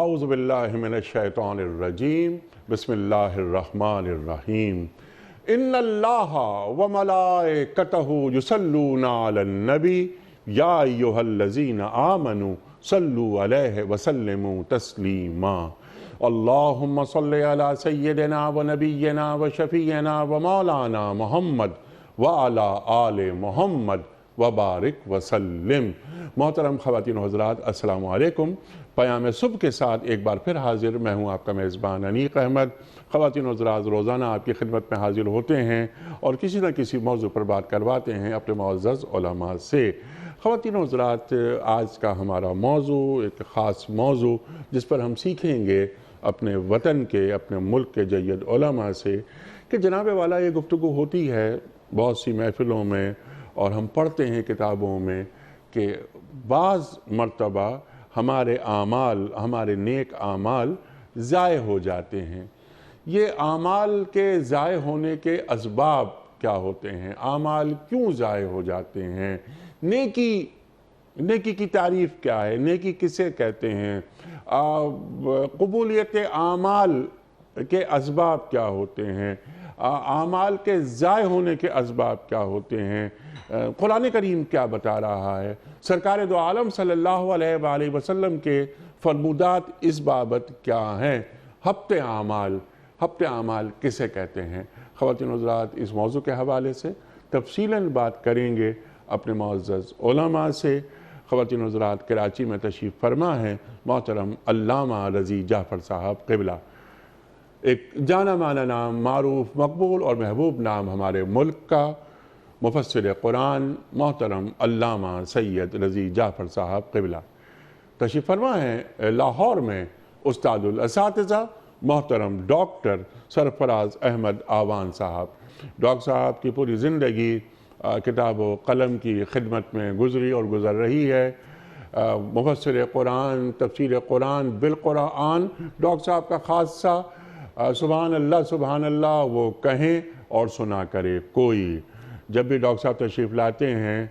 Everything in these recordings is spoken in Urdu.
اعوذ باللہ من الشیطان الرجیم بسم اللہ الرحمن الرحیم ان اللہ وملائکتہ یصلون علی النبی یا ایہا الذین آمنوا صلوا علیہ وسلموا تسلیما اللہم صلی علی سیدنا ونبینا وشفیعنا ومولانا محمد وعلی آل محمد وبارک وسلم۔ محترم خواتین و حضرات، السلام علیکم۔ پیام صبح کے ساتھ ایک بار پھر حاضر، میں ہوں آپ کا میزبان انیق احمد۔ خواتین و حضرات، روزانہ آپ کی خدمت میں حاضر ہوتے ہیں اور کسی نہ کسی موضوع پر بات کرواتے ہیں اپنے معزز علماء سے۔ خواتین و حضرات، آج کا ہمارا موضوع ایک خاص موضوع جس پر ہم سیکھیں گے اپنے وطن کے، اپنے ملک کے جید علماء سے کہ جناب والا یہ گفتگو ہوتی ہے بہت سی محفلوں میں اور ہم پڑھتے ہیں کتابوں میں کہ بعض مرتبہ ہمارے اعمال، ہمارے نیک اعمال ضائع ہو جاتے ہیں۔ یہ اعمال کے ضائع ہونے کے اسباب کیا ہوتے ہیں؟ اعمال کیوں ضائع ہو جاتے ہیں؟ نیکی کی تعریف کیا ہے؟ نیکی کسے کہتے ہیں؟ قبولیت اعمال کے اسباب کیا ہوتے ہیں؟ اعمال کے ضائع ہونے کے اسباب کیا ہوتے ہیں؟ قرآن کریم کیا بتا رہا ہے؟ سرکار دو عالم صلی اللہ علیہ وآلہ وسلم کے فرمودات اس بابت کیا ہیں؟ ہفتے اعمال کسے کہتے ہیں؟ خواتین و حضرات، اس موضوع کے حوالے سے تفصیلاً بات کریں گے اپنے معزز علماء سے۔ خواتین و حضرات، کراچی میں تشریف فرما ہیں محترم علامہ رضی جعفر صاحب قبلہ، ایک جانا مانا نام، معروف، مقبول اور محبوب نام ہمارے ملک کا، مفسر قرآن محترم علامہ سید رضی جعفر صاحب قبلہ تشریف فرما ہیں لاہور میں۔ استاد الاساتذہ محترم ڈاکٹر سرفراز احمد آوان صاحب، ڈاکٹر صاحب کی پوری زندگی کتاب و قلم کی خدمت میں گزری اور گزر رہی ہے۔ مفسر قرآن، تفسیر قرآن بالقرآن ڈاکٹر صاحب کا خاصہ، سبحان اللہ وہ کہیں اور سنا کرے کوئی۔ جب بھی ڈاکٹر صاحب تشریف لاتے ہیں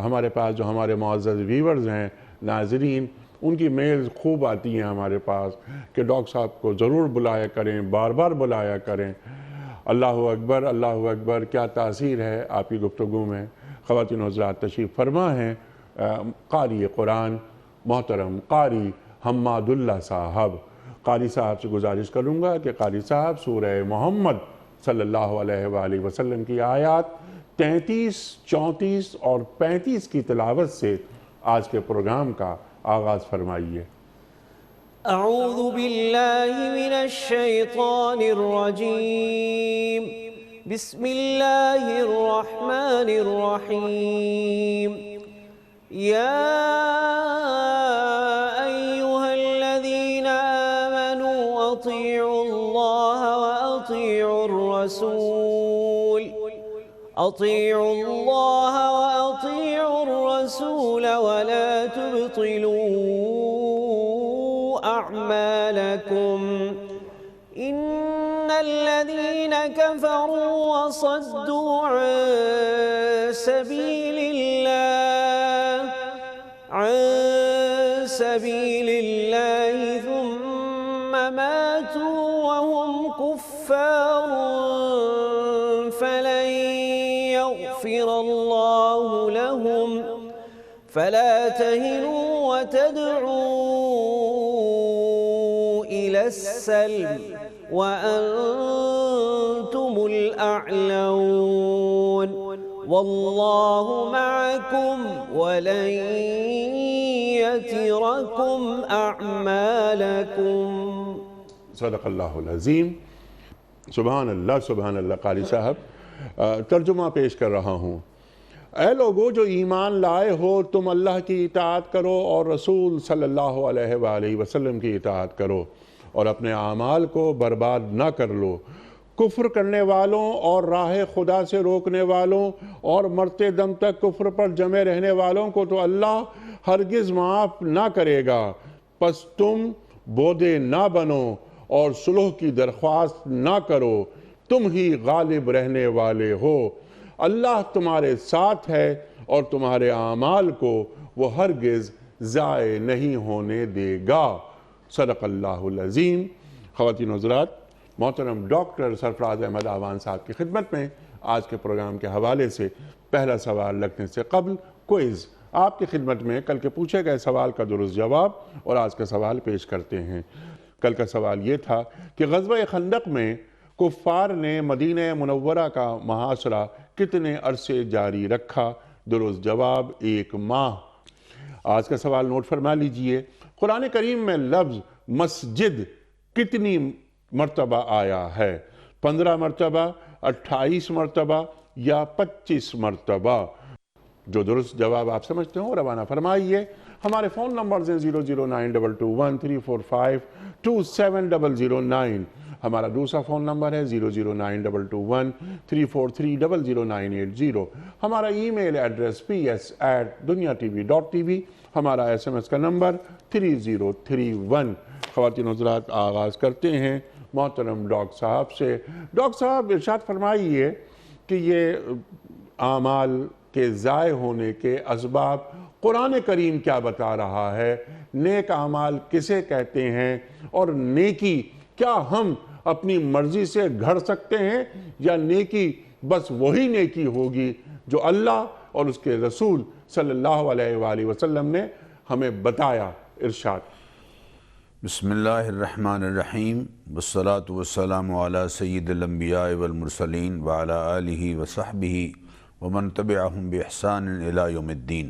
ہمارے پاس، جو ہمارے معزز ویورز ہیں، ناظرین، ان کی میلز خوب آتی ہیں ہمارے پاس کہ ڈاکٹر صاحب کو ضرور بلایا کریں، بار بار بلایا کریں۔ اللہ اکبر، کیا تاثیر ہے آپ کی گفتگو میں۔ خواتین و حضرات، تشریف فرما ہیں قاری قرآن محترم قاری حماد اللہ صاحب۔ قاری صاحب سے گزارش کروں گا کہ قاری صاحب سورہ محمد صلی اللہ علیہ وآلہ وسلم کی آیات 33، 34 اور 35 کی تلاوت سے آج کے پروگرام کا آغاز فرمائیے۔ اعوذ باللہ من الشیطان الرجیم، بسم اللہ الرحمن الرحیم۔ یا ایہا الذین آمنوا اطیعوا اللہ واطیعوا الرسول ولا تبطلوا اعمالکم ان الذین کفروا وصدوا عن سبیل اللہ ثم ماتوا وهم کفار فلن يغفر الله لهم فلا تهنوا وتدعوا إلى السلم وأنتم الأعلون والله معكم ولن يتركم أعمالكم۔ صدق اللہ العظیم۔ سبحان اللہ قاری صاحب، ترجمہ پیش کر رہا ہوں۔ اے لوگو جو ایمان لائے ہو، تم اللہ کی اطاعت کرو اور رسول صلی اللہ علیہ وآلہ وسلم کی اطاعت کرو اور اپنے اعمال کو برباد نہ کر لو۔ کفر کرنے والوں اور راہ خدا سے روکنے والوں اور مرتے دم تک کفر پر جمے رہنے والوں کو تو اللہ ہرگز معاف نہ کرے گا۔ پس تم بودے نہ بنو اور صلح کی درخواست نہ کرو، تم ہی غالب رہنے والے ہو۔ اللہ تمہارے ساتھ ہے اور تمہارے اعمال کو وہ ہرگز ضائع نہیں ہونے دے گا۔ صدق اللہ العظیم۔ خواتین و حضرات، محترم ڈاکٹر سرفراز احمد آوان صاحب کی خدمت میں آج کے پروگرام کے حوالے سے پہلا سوال رکھنے سے قبل کوئز آپ کی خدمت میں کل کے پوچھے گئے سوال کا درست جواب اور آج کا سوال پیش کرتے ہیں۔ کل کا سوال یہ تھا کہ غزوہ خندق میں کفار نے مدینہ منورہ کا محاصرہ کتنے عرصے جاری رکھا؟ درست جواب 1 ماہ۔ آج کا سوال نوٹ فرما لیجئے، قرآن کریم میں لفظ مسجد کتنی مرتبہ آیا ہے؟ 15 مرتبہ، 28 مرتبہ یا 25 مرتبہ؟ جو درست جواب آپ سمجھتے ہوں روانہ فرمائیے۔ ہمارے فون نمبرز ہیں 0092213452709، ہمارا دوسرا فون نمبر ہے 009221343000980، ہمارا ای میل ایڈریس ps@duniatv.tv، ہمارا SMS کا نمبر 3031۔ خواتین و حضرات، آغاز کرتے ہیں محترم ڈاکٹر صاحب سے۔ ڈاکٹر صاحب ارشاد فرمائیے کہ یہ اعمال کے ضائع ہونے کے اسباب قرآن کریم کیا بتا رہا ہے؟ نیک اعمال کسے کہتے ہیں؟ اور نیکی کیا ہم اپنی مرضی سے گھڑ سکتے ہیں یا نیکی بس وہی نیکی ہوگی جو اللہ اور اس کے رسول صلی اللہ علیہ وآلہ وسلم نے ہمیں بتایا؟ ارشاد۔ بسم اللہ الرحمن الرحیم، والصلاة والسلام علی سید الانبیاء والمرسلین وعلی آلہ وصحبہ ومن تبعہم بإحسان الی یوم الدین۔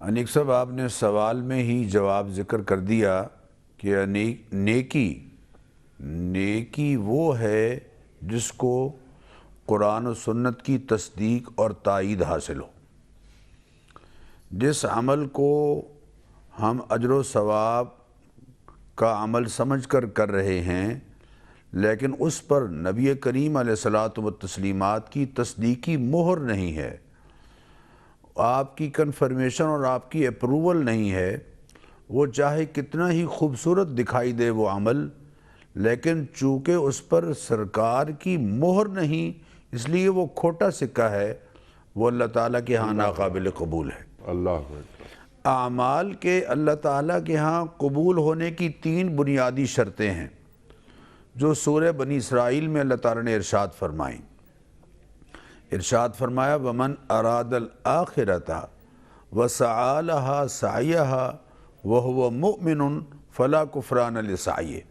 انیک صاحب، آپ نے سوال میں ہی جواب ذکر کر دیا کہ نیکی وہ ہے جس کو قرآن و سنت کی تصدیق اور تائید حاصل ہو۔ جس عمل کو ہم اجر و ثواب کا عمل سمجھ کر رہے ہیں، لیکن اس پر نبی کریم علیہ الصلاۃ والتسلیمات کی تصدیقی مہر نہیں ہے، آپ کی کنفرمیشن اور آپ کی اپروول نہیں ہے، وہ چاہے کتنا ہی خوبصورت دکھائی دے وہ عمل، لیکن چونکہ اس پر سرکار کی مہر نہیں، اس لیے وہ کھوٹا سکہ ہے، وہ اللہ تعالیٰ کے ہاں ناقابل قبول ہے۔ اللہ اکبر۔ اعمال کے اللہ تعالیٰ کے ہاں قبول ہونے کی 3 بنیادی شرطیں ہیں جو سورہ بنی اسرائیل میں اللہ تعالیٰ نے ارشاد فرمائیں۔ ارشاد فرمایا وَمَنْ أَرَادَ الْآخِرَةَ وَسَعَى لَهَا سَعْيَهَا وَهُوَ مُؤْمِنٌ فَلَا كُفْرَانَ لِسَعْيِهِ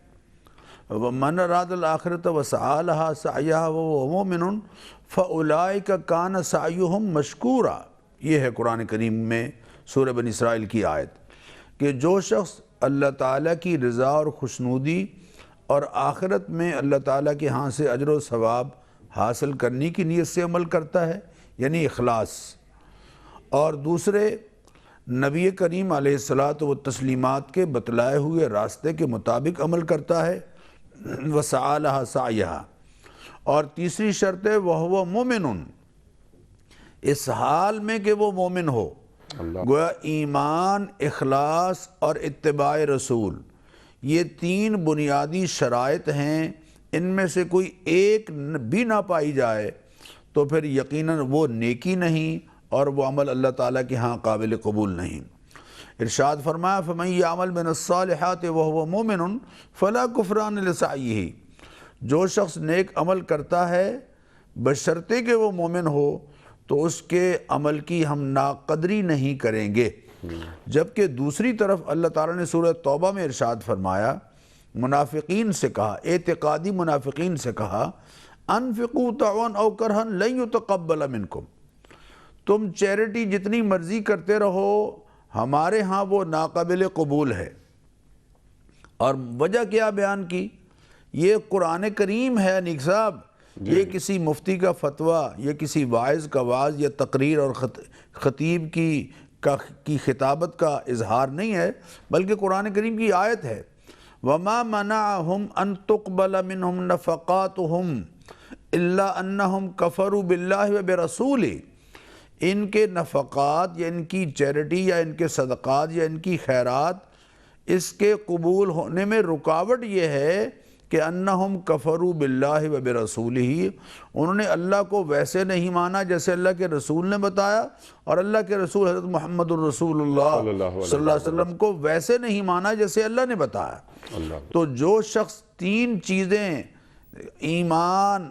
وَمَنْ أَرَادَ الْآخِرَةَ وَسَعَى لَهَا سَعْيَهَا وَهُوَ مُؤْمِنٌ فَأُولَئِكَ كَانَ سَعْيُهُمْ مَشْكُورًا۔ یہ ہے قرآن کریم میں سورہ بنی اسرائیل کی آیت کہ جو شخص اللہ تعالیٰ کی رضا اور خوشنودی اور آخرت میں اللہ تعالیٰ کے ہاں سے اجر و ثواب حاصل کرنے کی نیت سے عمل کرتا ہے، یعنی اخلاص، اور دوسرے نبی کریم علیہ الصلاۃ والتسلیمات کے بتلائے ہوئے راستے کے مطابق عمل کرتا ہے، وَسَعَى لَهَا سَعْيَهَا، اور تیسری شرط ہے وَهُوَ مُؤْمِنٌ، اس حال میں کہ وہ مومن ہو۔ گویا ایمان، اخلاص اور اتباع رسول، یہ 3 بنیادی شرائط ہیں، ان میں سے کوئی ایک بھی نہ پائی جائے تو پھر یقیناً وہ نیکی نہیں اور وہ عمل اللہ تعالیٰ کے ہاں قابل قبول نہیں۔ ارشاد فرمایا فَمَن يَعْمَلْ مِنَ الصَّالِحَاتِ وَهُوَ مُؤْمِنٌ فَلَا كُفْرَانَ لِسَعْيِهِ، جو شخص نیک عمل کرتا ہے بشرطے کہ وہ مومن ہو تو اس کے عمل کی ہم ناقدری نہیں کریں گے۔ جبکہ دوسری طرف اللہ تعالیٰ نے سورہ توبہ میں ارشاد فرمایا، منافقین سے کہا، اعتقادی منافقین سے کہا انفقوا طوعا او کرہا لن يتقبل منکم، تم چیریٹی جتنی مرضی کرتے رہو، ہمارے ہاں وہ ناقابل قبول ہے۔ اور وجہ کیا بیان کی؟ یہ قرآن کریم ہے انیک صاحب، یہ کسی مفتی کا فتویٰ، یہ کسی واعظ کا وعظ یا تقریر اور خطیب کی خطابت کا اظہار نہیں ہے، بلکہ قرآن کریم کی آیت ہے۔ وَمَا مَنَعَهُمْ أَن تُقْبَلَ مِنْهُمْ نَفَقَاتُهُمْ إِلَّا أَنَّهُمْ كَفَرُوا بِاللَّهِ وَبِرَسُولِهِ، ان کے نفقات یا ان کی چیریٹی یا ان کے صدقات یا ان کی خیرات، اس کے قبول ہونے میں رکاوٹ یہ ہے کہ انہم کفروا باللہ و برسولہ، انہوں نے اللہ کو ویسے نہیں مانا جیسے اللہ کے رسول نے بتایا، اور اللہ کے رسول حضرت محمد الرسول اللہ صلی اللہ علیہ وسلم کو ویسے نہیں مانا جیسے اللہ نے بتایا۔ تو جو شخص تین چیزیں ایمان،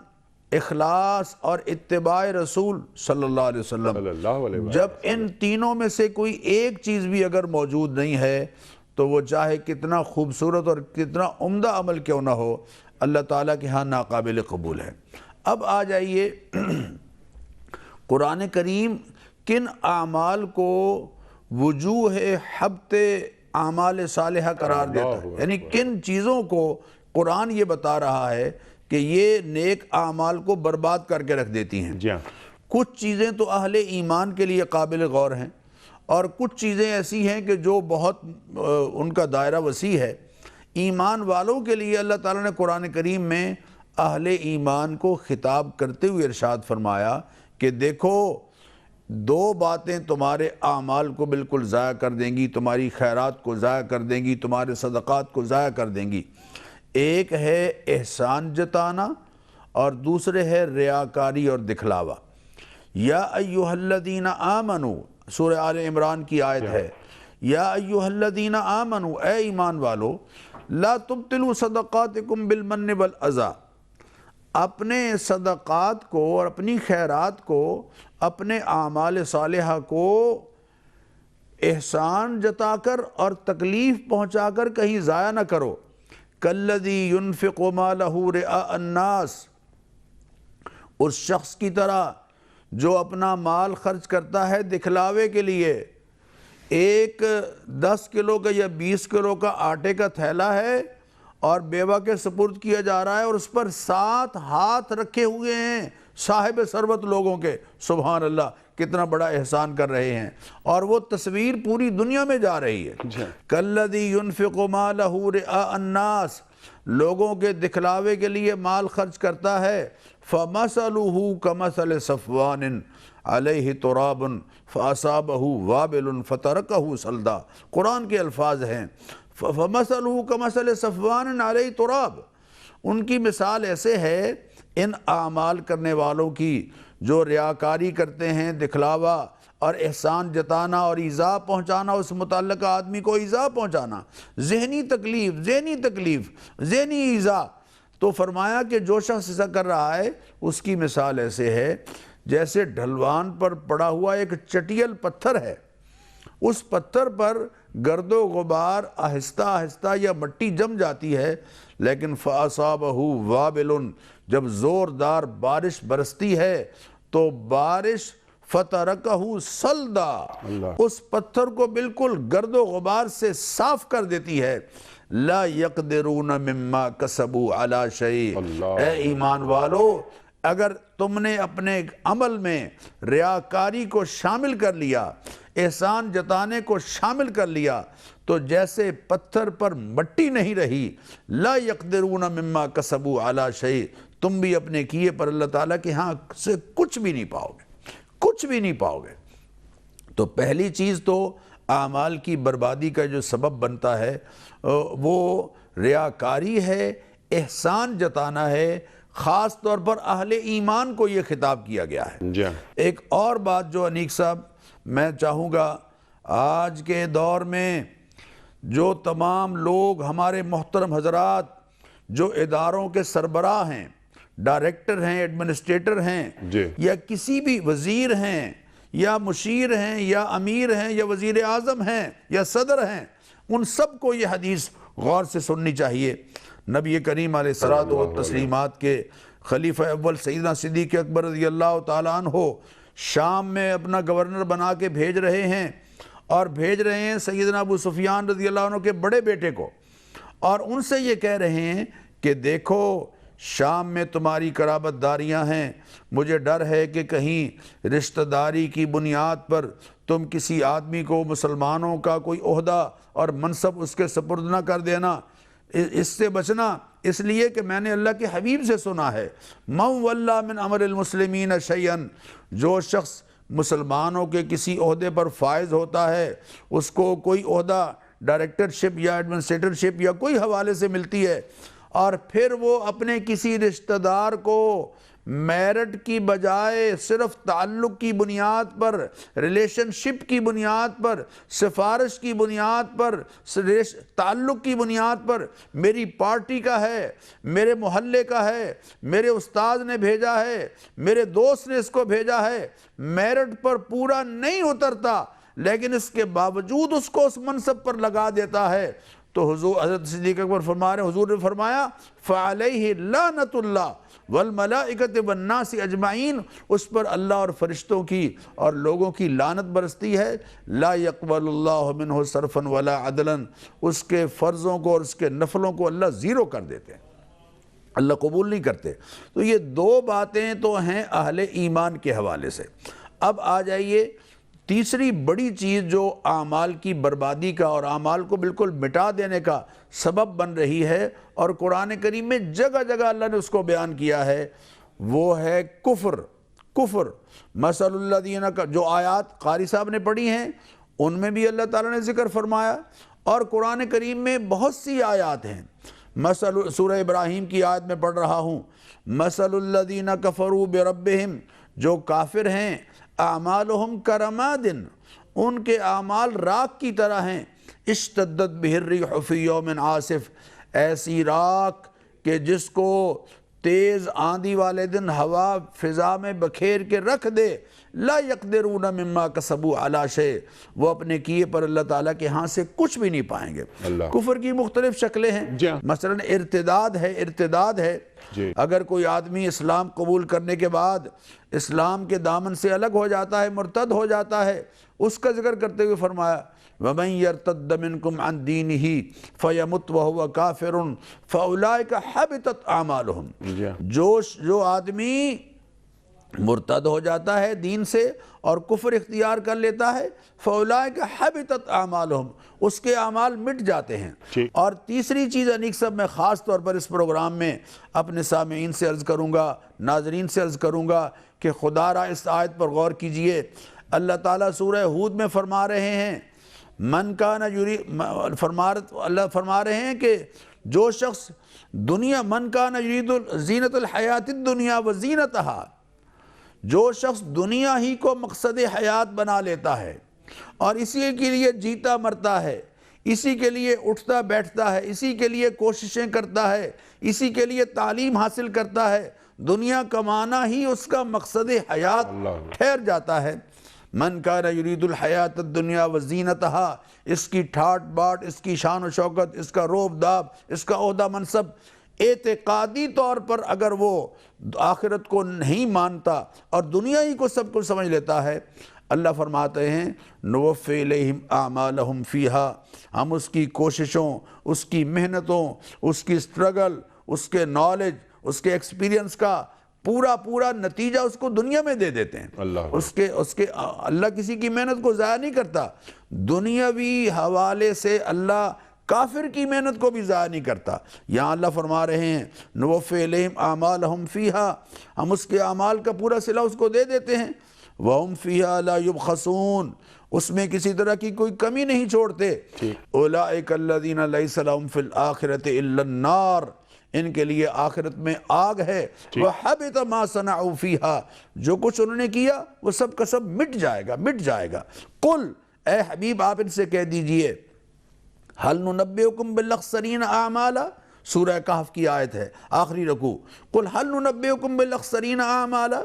اخلاص اور اتباع رسول صلی اللہ علیہ وسلم، جب ان تینوں میں سے کوئی ایک چیز بھی اگر موجود نہیں ہے تو وہ چاہے کتنا خوبصورت اور کتنا عمدہ عمل کیوں نہ ہو، اللہ تعالیٰ کے ہاں ناقابل قبول ہے۔ اب آ جائیے قرآن کریم کن اعمال کو وجوہ حبت اعمال صالحہ قرار دیتا ہے، یعنی کن چیزوں کو قرآن یہ بتا رہا ہے کہ یہ نیک اعمال کو برباد کر کے رکھ دیتی ہیں۔ کچھ چیزیں تو اہل ایمان کے لیے قابل غور ہیں، اور کچھ چیزیں ایسی ہیں کہ جو بہت ان کا دائرہ وسیع ہے۔ ایمان والوں کے لیے اللہ تعالیٰ نے قرآن کریم میں اہل ایمان کو خطاب کرتے ہوئے ارشاد فرمایا کہ دیکھو، دو باتیں تمہارے اعمال کو بالکل ضائع کر دیں گی، تمہاری خیرات کو ضائع کر دیں گی، تمہارے صدقات کو ضائع کر دیں گی۔ ایک ہے احسان جتانا اور دوسرے ہے ریاکاری اور دکھلاوا۔ یا ایھا الذین آمنوا، سورہ آل عمران کی آیت ہے، یا ایھا الذین آمنوا، اے ایمان والو، لا تبطلوا صدقاتکم بالمن والاذی، اپنے صدقات کو اور اپنی خیرات کو، اپنے اعمال صالحہ کو احسان جتا کر اور تکلیف پہنچا کر کہیں ضائع نہ کرو۔ کالذی ينفق مالہ رئاء الناس، اس شخص کی طرح جو اپنا مال خرچ کرتا ہے دکھلاوے کے لیے۔ ایک 10 کلو کا یا 20 کلو کا آٹے کا تھیلا ہے اور بیوہ کے سپرد کیا جا رہا ہے، اور اس پر 7 ہاتھ رکھے ہوئے ہیں صاحب ثروت لوگوں کے۔ سبحان اللہ، کتنا بڑا احسان کر رہے ہیں، اور وہ تصویر پوری دنیا میں جا رہی ہے۔ کالذی ينفق مالہ رئاء الناس، لوگوں کے دکھلاوے کے لیے مال خرچ کرتا ہے۔ فمثلہ کمثل صفوان علیہ تراب فاصابہ وابل فترکہ صلدا، قرآن کے الفاظ ہیں۔ فمثلہ کمثل صفوان علیہ تراب، ان کی مثال ایسے ہے ان اعمال کرنے والوں کی جو ریاکاری کرتے ہیں، دکھلاوا اور احسان جتانا اور ایذا پہنچانا، اس متعلقہ آدمی کو ایذا پہنچانا، ذہنی تکلیف، ذہنی ایذا۔ تو فرمایا کہ جو شخص ایسا کر رہا ہے اس کی مثال ایسے ہے جیسے ڈھلوان پر پڑا ہوا ایک چٹیل پتھر ہے، اس پتھر پر گرد و غبار آہستہ آہستہ یا مٹی جم جاتی ہے، لیکن فَأَصَابَهُ وَابِلٌ، جب زوردار بارش برستی ہے تو بارش فَتَرَكَهُ صَلْدًا، اس پتھر کو بالکل گرد و غبار سے صاف کر دیتی ہے۔ لا يقدرون مما كسبوا على شيء، اے ایمان والو، اگر تم نے اپنے عمل میں ریاکاری کو شامل کر لیا، احسان جتانے کو شامل کر لیا، تو جیسے پتھر پر مٹی نہیں رہی، لا يقدرون مما كسبوا على شيء، تم بھی اپنے کیے پر اللہ تعالیٰ کے ہاں سے کچھ بھی نہیں پاؤ گے۔ تو پہلی چیز تو اعمال کی بربادی کا جو سبب بنتا ہے وہ ریاکاری ہے، احسان جتانا ہے۔ خاص طور پر اہل ایمان کو یہ خطاب کیا گیا ہے۔ ایک اور بات جو انیق صاحب میں چاہوں گا، آج کے دور میں جو تمام لوگ ہمارے محترم حضرات جو اداروں کے سربراہ ہیں، ڈائریکٹر ہیں، ایڈمنسٹریٹر ہیں، یا کسی بھی وزیر ہیں یا مشیر ہیں یا امیر ہیں یا وزیر اعظم ہیں یا صدر ہیں، ان سب کو یہ حدیث غور سے سننی چاہیے۔ نبی کریم علیہ الصلوۃ والتسلیمات کے خلیفہ اول سیدنا صدیق اکبر رضی اللہ تعالیٰ عنہ شام میں اپنا گورنر بنا کے بھیج رہے ہیں، اور بھیج رہے ہیں سیدنا ابو سفیان رضی اللہ عنہ کے بڑے بیٹے کو، اور ان سے یہ کہہ رہے ہیں کہ دیکھو شام میں تمہاری قرابت داریاں ہیں، مجھے ڈر ہے کہ کہیں رشتہ داری کی بنیاد پر تم کسی آدمی کو مسلمانوں کا کوئی عہدہ اور منصب اس کے سپرد نہ کر دینا، اس سے بچنا، اس لیے کہ میں نے اللہ کے حبیب سے سنا ہے، من ولی من امر المسلمین شیئا، جو شخص مسلمانوں کے کسی عہدے پر فائز ہوتا ہے، اس کو کوئی عہدہ ڈائریکٹرشپ یا ایڈمنسٹریٹرشپ یا کوئی حوالے سے ملتی ہے، اور پھر وہ اپنے کسی رشتہ دار کو میرٹ کی بجائے صرف تعلق کی بنیاد پر، ریلیشن شپ کی بنیاد پر، سفارش کی بنیاد پر، تعلق کی بنیاد پر، میری پارٹی کا ہے، میرے محلے کا ہے، میرے استاد نے بھیجا ہے، میرے دوست نے اس کو بھیجا ہے، میرٹ پر پورا نہیں اترتا لیکن اس کے باوجود اس کو اس منصب پر لگا دیتا ہے، تو حضرت صدیق اکبر فرما رہے ہیں، حضور نے فرمایا فَعَلَيْهِ لَعْنَةُ اللَّهِ وَالْمَلَائِكَةِ وَالنَّاسِ اجمعین، اس پر اللہ اور فرشتوں کی اور لوگوں کی لعنت برستی ہے۔ لا يقبل اللہ منہ صرفا ولا عدلا، اس کے فرضوں کو اور اس کے نفلوں کو اللہ زیرو کر دیتے ہیں، اللہ قبول نہیں کرتے۔ تو یہ دو باتیں تو ہیں اہل ایمان کے حوالے سے۔ اب آ جائیے تیسری بڑی چیز جو اعمال کی بربادی کا اور اعمال کو بالکل مٹا دینے کا سبب بن رہی ہے، اور قرآن کریم میں جگہ جگہ اللہ نے اس کو بیان کیا ہے، وہ ہے کفر۔ مثل الذین کا جو آیات قاری صاحب نے پڑھی ہیں ان میں بھی اللہ تعالیٰ نے ذکر فرمایا، اور قرآن کریم میں بہت سی آیات ہیں۔ سورہ ابراہیم کی آیت میں پڑھ رہا ہوں، مثل الذین کفروا بربہم، جو کافر ہیں، اعمالہم کرماد، ان کے اعمال راکھ کی طرح ہیں، اشتدت بہ الریح فی یوم عاصف، ایسی راکھ کہ جس کو تیز آندھی والے دن ہوا فضا میں بکھیر کے رکھ دے، لا یقدرون مما کسبوا علی شیء، وہ اپنے کیے پر اللہ تعالیٰ کے ہاں سے کچھ بھی نہیں پائیں گے۔ کفر کی مختلف شکلیں ہیں، مثلا ارتداد ہے، اگر کوئی آدمی اسلام قبول کرنے کے بعد اسلام کے دامن سے الگ ہو جاتا ہے، مرتد ہو جاتا ہے، اس کا ذکر کرتے ہوئے فرمایا وَمَن يَرْتَدَّ مِنْكُمْ عَنْ دِينِهِ فَيَمُتْ وَهُوَ كَافِرٌ فَأُولَئِكَ حَبِطَتْ أَعْمَالُهُم، جو آدمی مرتد ہو جاتا ہے دین سے اور کفر اختیار کر لیتا ہے، فَأُولَئِكَ حَبِطَتْ أَعْمَالُهُم، اس کے اعمال مٹ جاتے ہیں۔ اور تیسری چیز انیک صاحب میں خاص طور پر اس پروگرام میں اپنے سامعین سے عرض کروں گا، ناظرین سے عرض کروں گا کہ خدا را اس آیت پر غور کیجئے۔ اللہ تعالیٰ سورہ ہود میں فرما رہے ہیں اللہ فرما رہے ہیں کہ جو شخص من کان یرید زینت الحیات الدنیا وزینتہا، جو شخص دنیا ہی کو مقصد حیات بنا لیتا ہے اور اسی کے لیے جیتا مرتا ہے، اسی کے لیے اٹھتا بیٹھتا ہے، اسی کے لیے کوششیں کرتا ہے، اسی کے لیے تعلیم حاصل کرتا ہے، دنیا کمانا ہی اس کا مقصد حیات ٹھہر جاتا ہے۔ من کان یرید الحیات الدنیا وزینتہا، اس کی ٹھاٹ باٹ، اس کی شان و شوکت، اس کا روب داب، اس کا عہدہ منصب، اعتقادی طور پر اگر وہ آخرت کو نہیں مانتا اور دنیا ہی کو سب کچھ سمجھ لیتا ہے، اللہ فرماتے ہیں نوفی الیہم اعمالہم فیہا، ہم اس کی کوششوں، اس کی محنتوں، اس کی سٹرگل، اس کے نالج، اس کے ایکسپیرینس کا پورا نتیجہ اس کو دنیا میں دے دیتے ہیں۔ اللہ کسی کی محنت کو ضائع نہیں کرتا، دنیاوی حوالے سے اللہ کافر کی محنت کو بھی ضائع نہیں کرتا۔ یہاں اللہ فرما رہے ہیں نوفی الیہم اعمالہم فیہا، ہم اس کے اعمال کا پورا صلہ اس کو دے دیتے ہیں، وَهُمْ فِيهَا لَا يُبْخَسُونَ، اس میں کسی طرح کی کوئی کمی نہیں چھوڑتے۔ أُولَئِكَ الَّذِينَ لَيْسَ لَهُمْ فِي الْآخِرَةِ إِلَّا النَّارِ، ان کے لیے آخرت میں آگ ہے، وَحَبِطَ مَا صَنَعُوا فِيهَا، جو کچھ انہوں نے کیا وہ سب کا سب مٹ جائے گا۔ قل، اے حبیب آپ ان سے کہہ دیجئے، هَلْ نُنَبِّئُكُمْ بِالْأَخْسَرِينَ أَعْمَالًا، سورہ کہف کی آیت ہے، آخری رکوع، قل هَلْ نُنَبِّئُكُمْ بِالْأَخْسَرِينَ أَعْمَالًا،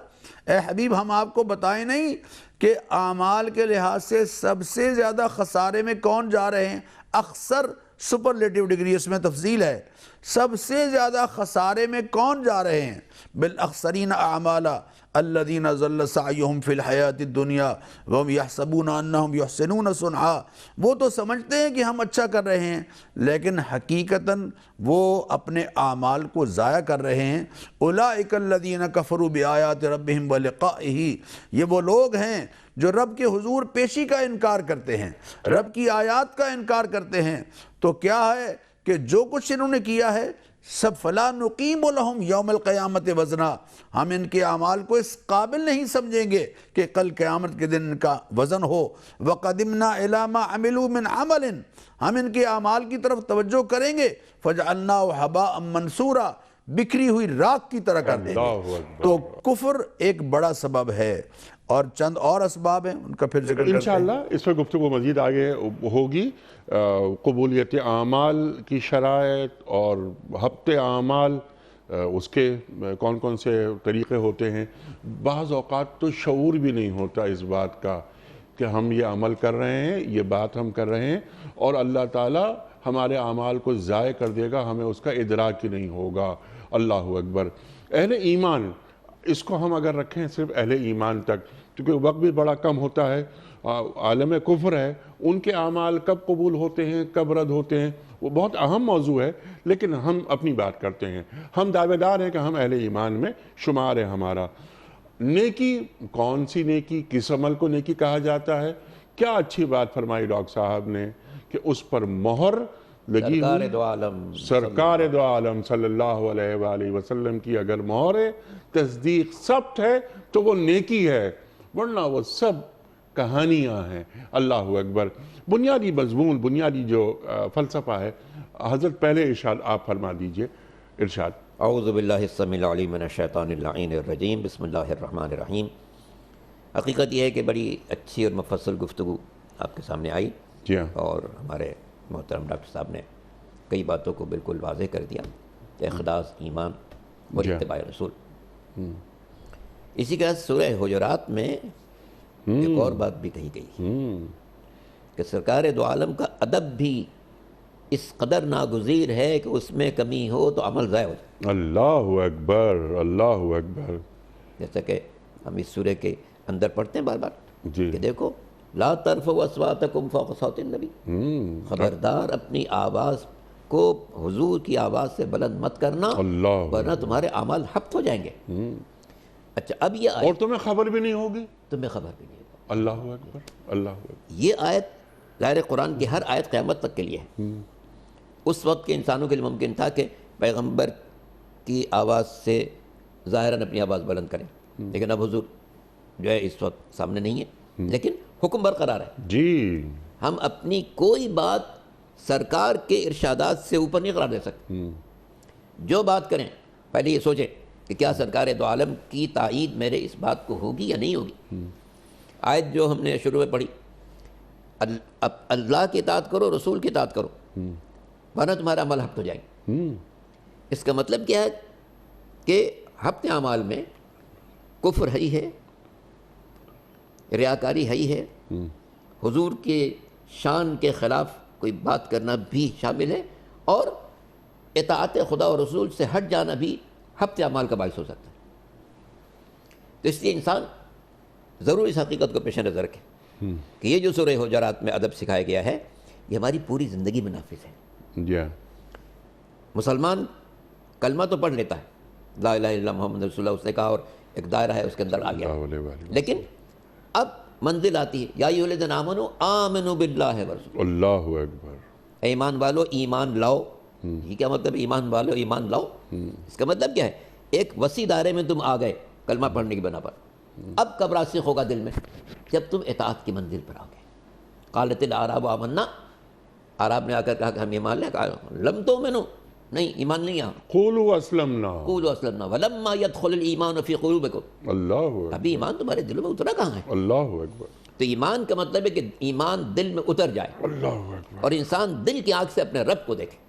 اے حبیب ہم آپ کو بتائیں نہیں کہ اعمال کے لحاظ سے سب سے زیادہ خسارے میں کون جا رہے ہیں؟ اخسر سپرلیٹیو ڈگری، اس میں تفضیل ہے، سب سے زیادہ خسارے میں کون جا رہے ہیں؟ بالاخسرین اعمالا الذین ضل سعیہم فی الحیات الدنیا وہم یحسبون انہم یحسنون صنعا، وہ تو سمجھتے ہیں کہ ہم اچھا کر رہے ہیں لیکن حقیقتاً وہ اپنے اعمال کو ضائع کر رہے ہیں۔ اولئک الذین کفروا بآیات ربہم ولقائہ، یہ وہ لوگ ہیں جو رب کے حضور پیشی کا انکار کرتے ہیں، رب کی آیات کا انکار کرتے ہیں۔ تو کیا ہے کہ جو کچھ انہوں نے کیا ہے سب فلا نقیم لہم یوم القیامت وزنا، ہم ان کے اعمال کو اس قابل نہیں سمجھیں گے کہ کل قیامت کے دن ان کا وزن ہو۔ وَقَدِمْنَا إِلَى مَا عَمِلُوا مِنْ عَمَلٍ، ہم ان کے اعمال کی طرف توجہ کریں گے، فَجْعَلْنَاهُ حَبَاءً مَنْثُورًا، بکھری ہوئی راکھ کی طرح کر دیں اللہ گے۔ اکبر۔ تو کفر ایک بڑا سبب ہے، اور چند اور اسباب ہیں ان کا پھر ذکر کرتے ہیں۔ انشاءاللہ اس پر گفتگو مزید آگے ہوگی۔ قبولیت اعمال کی شرائط اور ہفتے اعمال، اس کے کون کون سے طریقے ہوتے ہیں۔ بعض اوقات تو شعور بھی نہیں ہوتا اس بات کا کہ ہم یہ عمل کر رہے ہیں، یہ بات ہم کر رہے ہیں، اور اللہ تعالیٰ ہمارے اعمال کو ضائع کر دے گا، ہمیں اس کا ادراک ہی نہیں ہوگا۔ اللہ اکبر۔ اہل ایمان، اس کو ہم اگر رکھیں صرف اہل ایمان تک، کیونکہ وقت بھی بڑا کم ہوتا ہے، عالم کفر ہے، ان کے اعمال کب قبول ہوتے ہیں کب رد ہوتے ہیں، وہ بہت اہم موضوع ہے، لیکن ہم اپنی بات کرتے ہیں۔ ہم دعوے دار ہیں کہ ہم اہل ایمان میں شمار ہے ہمارا۔ نیکی، کون سی نیکی، کس عمل کو نیکی کہا جاتا ہے؟ کیا اچھی بات فرمائی ڈاکٹر صاحب نے کہ اس پر مہر لگی سرکار ہوئی، دو عالم سرکار دو عالم صلی اللہ علیہ وآلہ وسلم کی اگر مہر ہے، تصدیق ثبت ہے، تو وہ نیکی ہے، ورنہ وہ سب کہانیاں ہیں۔ اللہ اکبر۔ بنیادی مضمون، بنیادی جو فلسفہ ہے، حضرت پہلے ارشاد آپ فرما دیجئے۔ ارشاد۔ اعوذ باللہ السمیع العلیم من الشیطان اللعین الرجیم، بسم اللہ الرحمن الرحیم۔ حقیقت یہ ہے کہ بڑی اچھی اور مفصل گفتگو آپ کے سامنے آئی، جی ہاں۔ اور ہمارے محترم ڈاکٹر صاحب نے کئی باتوں کو بالکل واضح کر دیا، اخلاص، ایمان اور جی ہاں۔ اتباع رسول۔ اسی کے ساتھ سورہ حجرات میں ایک اور بات بھی کہی گئی کہ سرکار دو عالم کا ادب بھی اس قدر ناگزیر ہے کہ اس میں کمی ہو تو عمل ضائع ہو جائے۔ اللہ اکبر، اللہ اکبر۔ جیسا کہ ہم اس سورہ کے اندر پڑھتے ہیں بار بار جی۔ کہ دیکھو لا ترفعوا اصواتکم فوق صوت النبی، خبردار اپنی آواز کو حضور کی آواز سے بلند مت کرنا، اللہ ورنہ تمہارے اعمال حبط ہو جائیں گے۔ اچھا، اب یہ اور آیت تمہیں خبر بھی نہیں ہوگی۔ تمہیں خبر بھی نہیں ہے۔ اللہ اکبر، اللہ اکبر۔ یہ آیت ظاہر قرآن کی ہر آیت قیامت تک کے لیے ہے۔ اس وقت کے انسانوں کے لیے ممکن تھا کہ پیغمبر کی آواز سے ظاہراً اپنی آواز بلند کریں، لیکن اب حضور جو ہے اس وقت سامنے نہیں ہے، لیکن حکم برقرار ہے۔ جی۔ ہم اپنی کوئی بات سرکار کے ارشادات سے اوپر نہیں قرار دے سکتے۔ جو بات کریں پہلے یہ سوچیں کہ کیا سرکار دو عالم کی تائید میرے اس بات کو ہوگی یا نہیں ہوگی۔ آیت جو ہم نے شروع میں پڑھی، اللہ کی اطاعت کرو، رسول کی اطاعت کرو، ورنہ تمہارا عمل حبط ہو جائے گا۔ اس کا مطلب کیا ہے کہ حبط اعمال میں کفر ہی ہے، ریاکاری ہی ہے، حضور کے شان کے خلاف کوئی بات کرنا بھی شامل ہے، اور اطاعت خدا و رسول سے ہٹ جانا بھی حبط اعمال کا باعث ہو سکتا ہے۔ تو اس لیے انسان ضرور اس حقیقت کو پیش نظر رکھے کہ یہ جو سورہ حجرات میں ادب سکھایا گیا ہے، یہ ہماری پوری زندگی میں نافذ ہے۔ جی ہاں۔ مسلمان کلمہ تو پڑھ لیتا ہے، لا الہ الا اللہ محمد رسول اللہ، اس نے کہا، اور ایک دائرہ ہے اس کے اندر آ گیا، اللہ علیہ وآلہ۔ لیکن اب منزل آتی ہے، یا ایھا الذین آمنوا آمنوا باللہ ورسولہ، اللہ اکبر۔ اے ایمان والو ایمان لاؤ۔ یہ کیا مطلب ایمان والو ایمان لاؤ؟ اس کا مطلب کیا ہے؟ ایک وسیع دائرے میں تم آ گئے کلمہ پڑھنے کی بنا پر۔ اب کب راسخ ہوگا دل میں؟ جب تم اطاعت کی منزل پر آ گئے۔ قالت الاعراب آمنا، عرب نے آ کر کہا کہ ہم ایمان لے، کہا لم تؤمنوا، نہیں ایمان نہیں آ، قولوا اسلمنا۔ قولوا اسلمنا ولما يدخل الايمان في قلوبكم، اللہ اکبر، ابھی ایمان تمہارے دلوں میں اترا کہاں ہے؟ اللہ اکبر، تو ایمان کا مطلب ہے کہ ایمان دل میں اتر جائے اللہ اکبر۔ اور انسان دل کی آنکھ سے اپنے رب کو دیکھے۔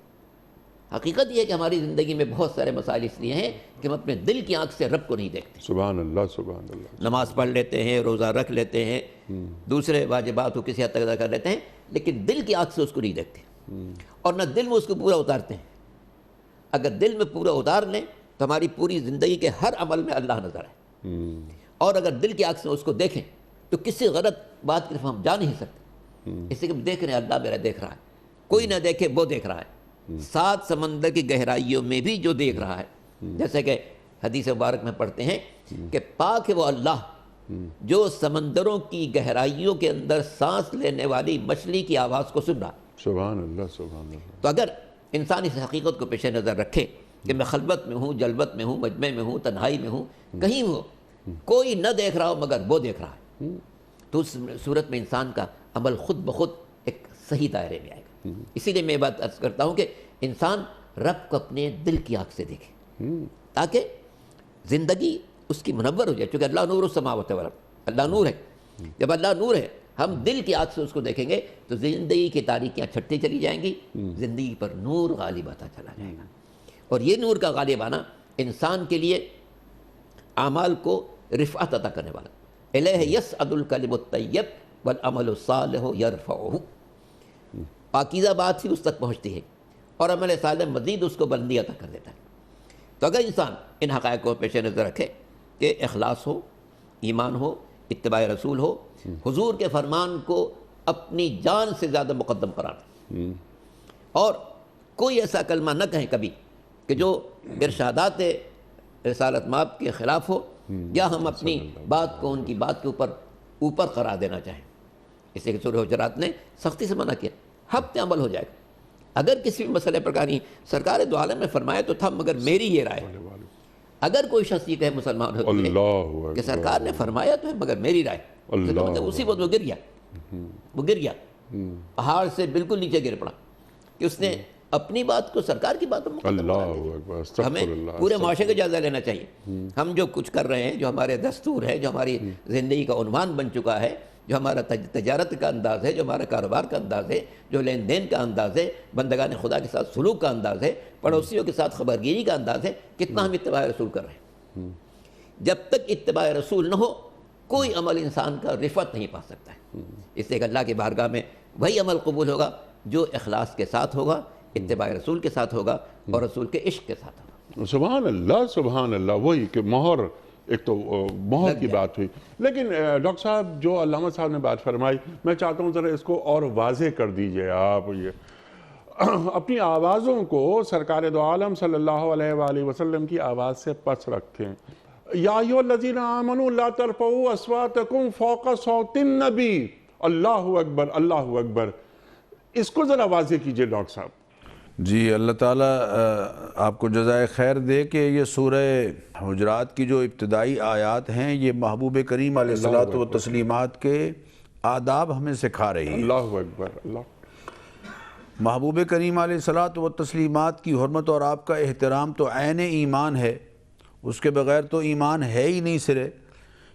حقیقت یہ ہے کہ ہماری زندگی میں بہت سارے مسائل اس لیے ہیں کہ ہم اپنے دل کی آنکھ سے رب کو نہیں دیکھتے۔ سبحان اللہ، سبحان اللہ۔ نماز پڑھ لیتے ہیں، روزہ رکھ لیتے ہیں، دوسرے واجبات کو کسی حد تک ادا کر لیتے ہیں، لیکن دل کی آنکھ سے اس کو نہیں دیکھتے، اور نہ دل میں اس کو پورا اتارتے ہیں۔ اگر دل میں پورا اتار لیں تو ہماری پوری زندگی کے ہر عمل میں اللہ نظر ہے، اور اگر دل کی آنکھ سے اس کو دیکھیں تو کسی غلط بات کی طرف ہم جا نہیں سکتے، اس لیے کہ ہم دیکھ رہے ہیں اللہ میرا دیکھ رہا ہے، کوئی نہ دیکھے وہ دیکھ رہا ہے، سات سمندر کی گہرائیوں میں بھی جو دیکھ رہا ہے۔ جیسے کہ حدیث مبارک میں پڑھتے ہیں کہ پاک ہے وہ اللہ جو سمندروں کی گہرائیوں کے اندر سانس لینے والی مچھلی کی آواز کو سن رہا ہے۔ سبحان اللہ، سبحان اللہ۔ تو اگر انسان اس حقیقت کو پیش نظر رکھے کہ میں خلوت میں ہوں، جلوت میں ہوں، مجمع میں ہوں، تنہائی میں ہوں، کہیں ہوں، کوئی نہ دیکھ رہا ہو مگر وہ دیکھ رہا ہے، تو اس صورت میں انسان کا عمل خود بخود ایک صحیح دائرے میں آئے گا۔ اسی لیے میں یہ بات عرض کرتا ہوں کہ انسان رب کو اپنے دل کی آنکھ سے دیکھے تاکہ زندگی اس کی منور ہو جائے، چونکہ اللہ نور السماوات والارض، اللہ نور ہے۔ جب اللہ نور ہے، ہم دل کی آنکھ سے اس کو دیکھیں گے تو زندگی کی تاریکیاں چھٹتی چلی جائیں گی، زندگی پر نور غالب آتا چلا جائے گا، اور یہ نور کا غالب آنا انسان کے لیے اعمال کو رفعت عطا کرنے والا۔ الیہ یصعد الکلم الطیب والعمل الصالح یرفعہ، پاکیزہ بات ہی اس تک پہنچتی ہے اور عمل صالح مزید اس کو بلندی عطا کر دیتا ہے۔ تو اگر انسان ان حقائق کو پیش نظر رکھے کہ اخلاص ہو، ایمان ہو، اتباع رسول ہو، حضور کے فرمان کو اپنی جان سے زیادہ مقدم قرار، اور کوئی ایسا کلمہ نہ کہیں کبھی کہ جو ارشادات رسالت مآب کے خلاف ہو، یا ہم اپنی بات کو ان کی بات کے اوپر قرار دینا چاہیں۔ اس لیے کہ سورہ حجرات نے سختی سے منع کیا، ہفتے عمل ہو جائے گا۔ اگر کسی بھی مسئلے پر کہانی سرکار دو عالم نے فرمایا تو تھا، مگر میری یہ رائے۔ اگر کوئی شخص یہ کہے مسلمان ہوتے ہیں کہ سرکار نے فرمایا تو ہے مگر میری رائے، اسی وقت وہ گر گیا، پہاڑ سے بالکل نیچے گر پڑا کہ اس نے اپنی بات کو سرکار کی بات پر مقدم۔ ہمیں پورے معاشرے کا جائزہ لینا چاہیے، ہم جو کچھ کر رہے ہیں، جو ہمارے دستور ہے، جو ہماری زندگی کا عنوان بن چکا ہے، جو ہمارا تجارت کا انداز ہے، جو ہمارا کاروبار کا انداز ہے، جو لین دین کا انداز ہے، بندگان خدا کے ساتھ سلوک کا انداز ہے، پڑوسیوں کے ساتھ خبرگیری کا انداز ہے، کتنا ہم اتباع رسول کر رہے ہیں۔ جب تک اتباع رسول نہ ہو، کوئی عمل انسان کا رفعت نہیں پا سکتا ہے۔ اس لیے کہ اللہ کی بارگاہ میں وہی عمل قبول ہوگا جو اخلاص کے ساتھ ہوگا، اتباع رسول کے ساتھ ہوگا، اور رسول کے عشق کے ساتھ ہوگا۔ سبحان اللہ، سبحان اللہ، وہی کہ مہر، ایک تو مہر کی بات ہوئی۔ لیکن ڈاکٹر صاحب، جو علامہ صاحب نے بات فرمائی، میں چاہتا ہوں ذرا اس کو اور واضح کر دیجئے آپ۔ یہ اپنی آوازوں کو سرکار دو عالم صلی اللہ علیہ وآلہ وسلم کی آواز سے پس رکھیں۔ یا ایھا الذین آمنوا لا ترفعوا اصواتکم فوق صوت النبی، اللہ اکبر، اللہ اکبر، اس کو ذرا واضح کیجئے ڈاکٹر صاحب۔ جی، اللہ تعالیٰ آپ کو جزائے خیر دے کہ یہ سورہ حجرات کی جو ابتدائی آیات ہیں، یہ محبوب کریم علیہ الصلوۃ والتسلیمات کے آداب ہمیں سکھا رہی ہیں۔ اللہ اکبر، اللہ۔ محبوب کریم علیہ الصلوۃ والتسلیمات کی حرمت اور آپ کا احترام تو عین ایمان ہے، اس کے بغیر تو ایمان ہے ہی نہیں سرے۔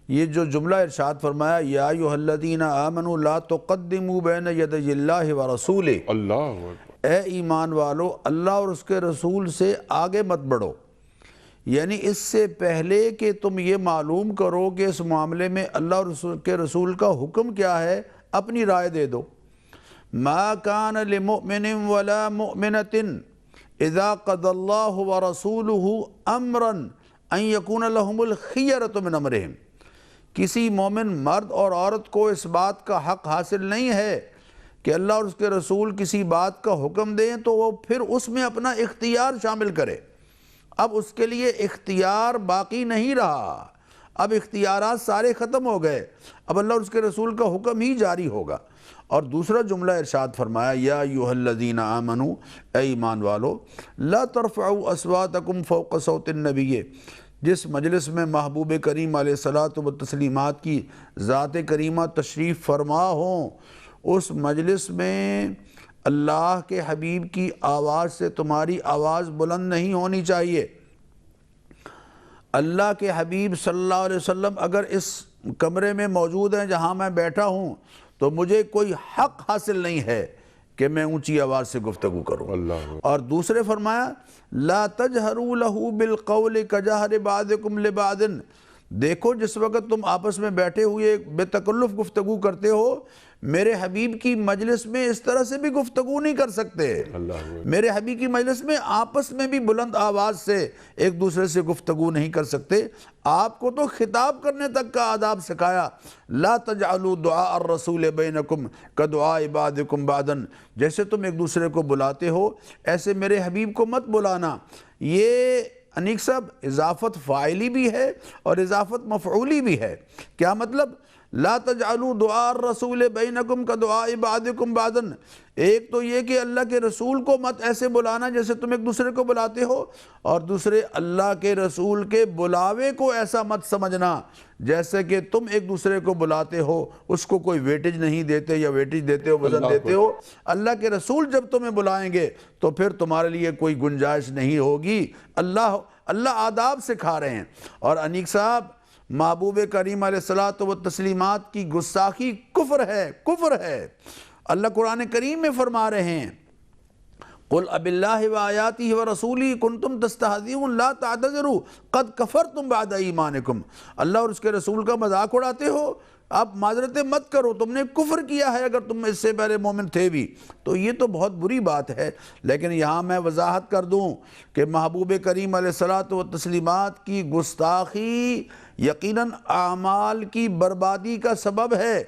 یہ جو جملہ ارشاد فرمایا، یا ایھا الذین آمنوا لا تقدموا بین یدی اللہ ورسولہ، اللہ اکبر، اے ایمان والو، اللہ اور اس کے رسول سے آگے مت بڑھو، یعنی اس سے پہلے کہ تم یہ معلوم کرو کہ اس معاملے میں اللہ اور اس کے رسول کا حکم کیا ہے، اپنی رائے دے دو۔ ما کان لمؤمن ولا مؤمنۃ اذا قضى اللہ ورسولہ امرا ان یکون لہم الخیرۃ من امرہم، کسی مومن مرد اور عورت کو اس بات کا حق حاصل نہیں ہے کہ اللہ اور اس کے رسول کسی بات کا حکم دیں تو وہ پھر اس میں اپنا اختیار شامل کرے۔ اب اس کے لیے اختیار باقی نہیں رہا، اب اختیارات سارے ختم ہو گئے، اب اللہ اور اس کے رسول کا حکم ہی جاری ہوگا۔ اور دوسرا جملہ ارشاد فرمایا، یا ایھا الذین آمنوا، اے ایمان والو، لا ترفعوا اصواتکم فوق صوت النبی، جس مجلس میں محبوب کریم علیہ الصلوۃ والتسلیمات کی ذات کریمہ تشریف فرما ہوں، اس مجلس میں اللہ کے حبیب کی آواز سے تمہاری آواز بلند نہیں ہونی چاہیے۔ اللہ کے حبیب صلی اللہ علیہ وسلم اگر اس کمرے میں موجود ہیں جہاں میں بیٹھا ہوں، تو مجھے کوئی حق حاصل نہیں ہے کہ میں اونچی آواز سے گفتگو کروں۔ اور دوسرے فرمایا، لا تجہروا لہ بالقول کجہر بعضکم لبعض، دیکھو جس وقت تم آپس میں بیٹھے ہوئے بے تکلف گفتگو کرتے ہو، میرے حبیب کی مجلس میں اس طرح سے بھی گفتگو نہیں کر سکتے۔ میرے حبیب کی مجلس میں آپس میں بھی بلند آواز سے ایک دوسرے سے گفتگو نہیں کر سکتے۔ آپ کو تو خطاب کرنے تک کا آداب سکھایا، لا تجعلوا دعاء الرسول بینکم کدعاء بعضکم بعضا، جیسے تم ایک دوسرے کو بلاتے ہو ایسے میرے حبیب کو مت بلانا۔ یہ انیک صاحب اضافت فاعلی بھی ہے اور اضافت مفعولی بھی ہے۔ کیا مطلب؟ لا تجعلوا دعاء الرسول بینکم کدعاء بعضکم بعضا، ایک تو یہ کہ اللہ کے رسول کو مت ایسے بلانا جیسے تم ایک دوسرے کو بلاتے ہو، اور دوسرے اللہ کے رسول کے بلاوے کو ایسا مت سمجھنا جیسے کہ تم ایک دوسرے کو بلاتے ہو، اس کو کوئی ویٹیج نہیں دیتے یا ویٹیج دیتے ہو، وزن دیتے ہو۔ اللہ کے رسول جب تمہیں بلائیں گے تو پھر تمہارے لیے کوئی گنجائش نہیں ہوگی۔ اللہ آداب سکھا رہے ہیں۔ اور انیق صاحب، محبوب کریم علیہ الصلوۃ والتسلیمات کی گستاخی کفر ہے۔ اللہ قرآن کریم میں فرما رہے ہیں، قُلْ أَبِ اللَّهِ وَآيَاتِهِ وَرَسُولِهِ كُنْتُمْ تَسْتَهْزِئُونَ لَا تَعْتَذِرُوا قَدْ كَفَرْتُمْ بَعْدَ إِيمَانِكُمْ۔ اللہ اور اس کے رسول کا مذاق اڑاتے ہو، آپ معذرتیں مت کرو، تم نے کفر کیا ہے اگر تم اس سے پہلے مومن تھے بھی۔ تو یہ تو بہت بری بات ہے، لیکن یہاں میں وضاحت کر دوں کہ محبوب کریم علیہ الصلوۃ والتسلیمات کی گستاخی یقیناً اعمال کی بربادی کا سبب ہے،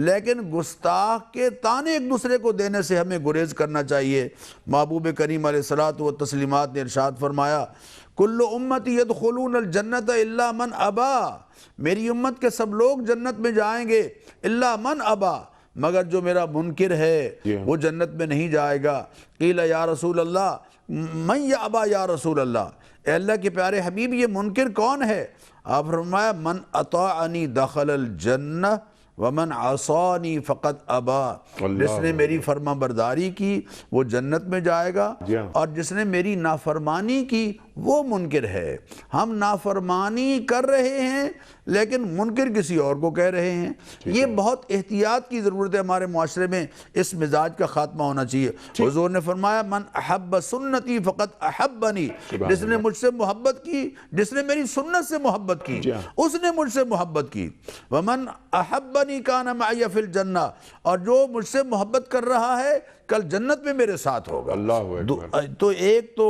لیکن گستاخ کے طعنے ایک دوسرے کو دینے سے ہمیں گریز کرنا چاہیے۔ محبوب کریم علیہ الصلوۃ والتسلیمات نے ارشاد فرمایا، کل امتی یدخلون الجنت الا من ابا، میری امت کے سب لوگ جنت میں جائیں گے الا من ابا، مگر جو میرا منکر ہے وہ جنت میں نہیں جائے گا۔ قیل یا رسول اللہ من یا ابا یا رسول اللہ، اے اللہ کے پیارے حبیب یہ منکر کون ہے؟ آپ فرمایا من اطاعنی دخل الجنہ ومن عصانی فقط ابا، جس نے میری فرما برداری کی وہ جنت میں جائے گا، اور جس نے میری نافرمانی کی وہ منکر ہے۔ ہم نافرمانی کر رہے ہیں لیکن منکر کسی اور کو کہہ رہے ہیں۔ یہ بہت احتیاط کی ضرورت ہے، ہمارے معاشرے میں اس مزاج کا خاتمہ ہونا چاہیے۔ حضور نے فرمایا من احب سنتی فقط احبنی، جس نے مجھ سے محبت کی، جس نے میری سنت سے محبت کی اس نے مجھ سے محبت کی۔ ومن احبنی کان معی فی الجنہ، اور جو مجھ سے محبت کر رہا ہے کل جنت میں میرے ساتھ ہوگا۔ اللہ اکبر۔ تو ایک تو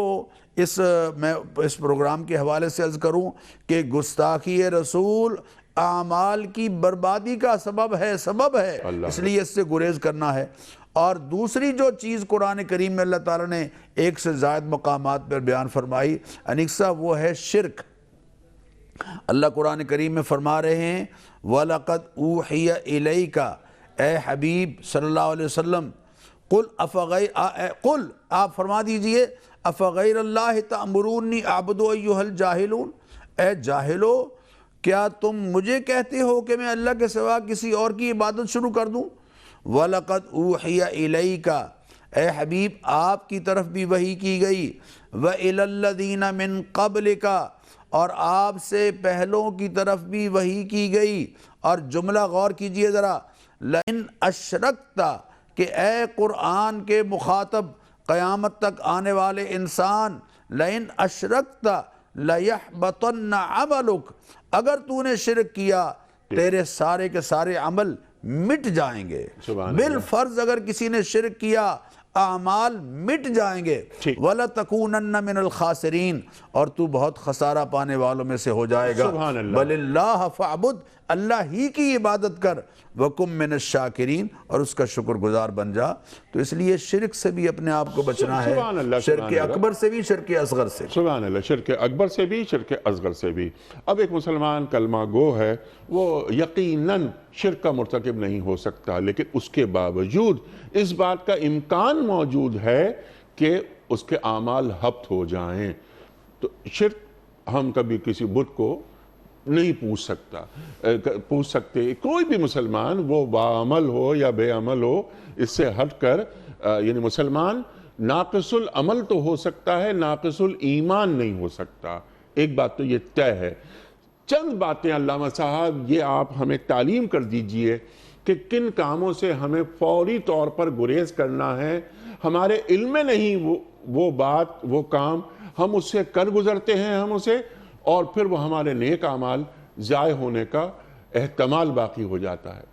میں اس پروگرام کے حوالے سے عرض کروں کہ گستاخی رسول اعمال کی بربادی کا سبب ہے، اس لیے اس سے گریز کرنا ہے۔ اور دوسری جو چیز قرآن کریم میں اللہ تعالیٰ نے ایک سے زائد مقامات پر بیان فرمائی انیق صاحب، وہ ہے شرک۔ اللہ قرآن کریم میں فرما رہے ہیں وَلَقَدْ أُوحِيَ إِلَيْكَ، اے حبیب صلی اللہ علیہ وسلم، قل آپ فرما دیجئے افغیر اللہ تأمرونی اعبد ایھا الجاہلون، اے جاہلو کیا تم مجھے کہتے ہو کہ میں اللہ کے سوا کسی اور کی عبادت شروع کر دوں؟ وَلَقَدْ أُوحِيَ إِلَيْكَ، اے حبیب آپ کی طرف بھی وحی کی گئی، وَإِلَى الَّذِينَ مِن قَبْلِكَ، اور آپ سے پہلوں کی طرف بھی وحی کی گئی۔ اور جملہ غور کیجئے ذرا، لَإِنْ أَشْرَكْتَ، کہ اے قرآن کے مخاطب، قیامت تک آنے والے انسان، لَإِنْ أَشْرَكْتَ لَيَحْبَطَنَّ عَمَلُكَ، اگر تو نے شرک کیا تیرے سارے کے سارے عمل مٹ جائیں گے۔ بالفرض اگر کسی نے شرک کیا اعمال مٹ جائیں گے۔ وَلَتَكُونَنَّ مِنَ الْخَاسِرِينَ، اور تو بہت خسارہ پانے والوں میں سے ہو جائے گا۔ بَلِ اللَّهَ فَاعْبُدْ، اللہ ہی کی عبادت کر، وَكُمْ مِنَ الشَّاكِرِينَ، اور اس کا شکر گزار بن جا۔ تو اس لیے شرک سے بھی اپنے آپ کو بچنا ہے، شرک اکبر سے بھی، شرک اصغر سے بھی۔ سبحان اللہ، شرک اکبر سے بھی، شرک اصغر سے بھی۔ اب ایک مسلمان کلمہ گو ہے، وہ یقیناً شرک کا مرتکب نہیں ہو سکتا، لیکن اس کے باوجود اس بات کا امکان موجود ہے کہ اس کے اعمال حبط ہو جائیں۔ تو شرک ہم کبھی کسی بت کو نہیں پوچھ سکتے، کوئی بھی مسلمان وہ باعمل ہو یا بے عمل ہو، اس سے ہٹ کر یعنی مسلمان ناقص العمل تو ہو سکتا ہے، ناقص الایمان نہیں ہو سکتا۔ ایک بات تو یہ طے ہے۔ چند باتیں علامہ صاحب یہ آپ ہمیں تعلیم کر دیجئے کہ کن کاموں سے ہمیں فوری طور پر گریز کرنا ہے۔ ہمارے علم میں نہیں وہ بات، وہ کام، ہم اس سے کر گزرتے ہیں ہم اسے، اور پھر وہ ہمارے نیک اعمال ضائع ہونے کا احتمال باقی ہو جاتا ہے۔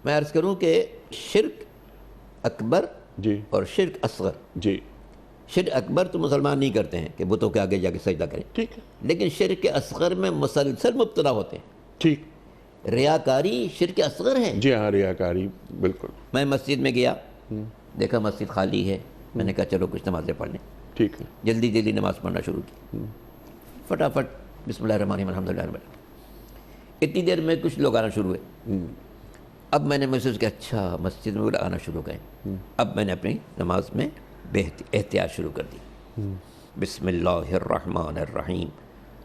میں عرض کروں کہ شرک اکبر جی اور شرک اصغر، جی شرک اکبر تو مسلمان نہیں کرتے ہیں کہ بتوں کے آگے جا کے سجدہ کریں، ٹھیک ہے، لیکن شرک اصغر میں مسلسل مبتلا ہوتے ہیں۔ ٹھیک، ریاکاری شرک اصغر ہے۔ جی ہاں، ریاکاری، بالکل میں مسجد میں گیا، دیکھا مسجد خالی ہے، میں نے کہا چلو کچھ نمازیں پڑھ لیں۔ ٹھیک ہے، جلدی جلدی نماز پڑھنا شروع کی، فٹافٹ بسم اللہ الرحمن الرحیم الحمدللہ رب العالمین۔ اتنی دیر میں کچھ لوگ آنا شروع ہوئے، اب میں نے محسوس کیا اچھا مسجد میں آنا شروع گئے. اب میں نے اپنی نماز میں احتیاط شروع کر دی. بسم اللہ الرحمن الرحیم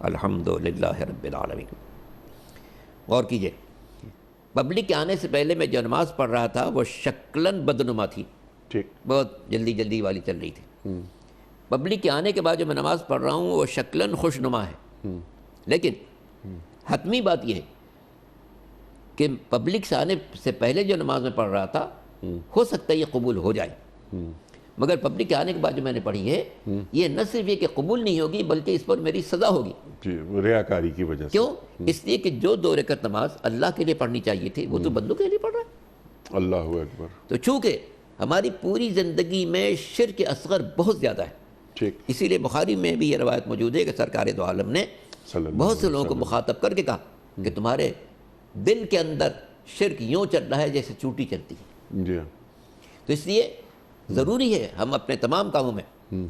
الحمد للہ رب العالمین. غور کیجئے، پبلک کے آنے سے پہلے میں جو نماز پڑھ رہا تھا وہ شکلاً بدنما تھی، ٹھیک، بہت جلدی والی چل رہی تھی. پبلک کے آنے کے بعد جو میں نماز پڑھ رہا ہوں وہ شکلاً خوش نما ہے. لیکن حتمی بات یہ ہے کہ پبلک سے آنے سے پہلے جو نماز میں پڑھ رہا تھا ہو سکتا ہے یہ قبول ہو جائے، مگر پبلک کے آنے کے بعد جو میں نے پڑھی ہے یہ نہ صرف یہ کہ قبول نہیں ہوگی بلکہ اس پر میری سزا ہوگی. جی، ریاکاری کی وجہ سے. کیوں؟ اس لیے کہ جو 2 رکعت نماز اللہ کے لیے پڑھنی چاہیے تھی وہ تو بندوں کے لیے پڑھ رہا ہے. اللہ اکبر. تو چونکہ ہماری پوری زندگی میں شرک اصغر بہت زیادہ ہے، ٹھیک، اسی لیے بخاری میں بھی یہ روایت موجود ہے کہ سرکار دو عالم نے بہت سے لوگوں کو مخاطب کر کے کہا کہ تمہارے دل کے اندر شرک یوں چل رہا ہے جیسے چوٹی چلتی ہے. جی. تو اس لیے ضروری ہے ہم اپنے تمام کاموں میں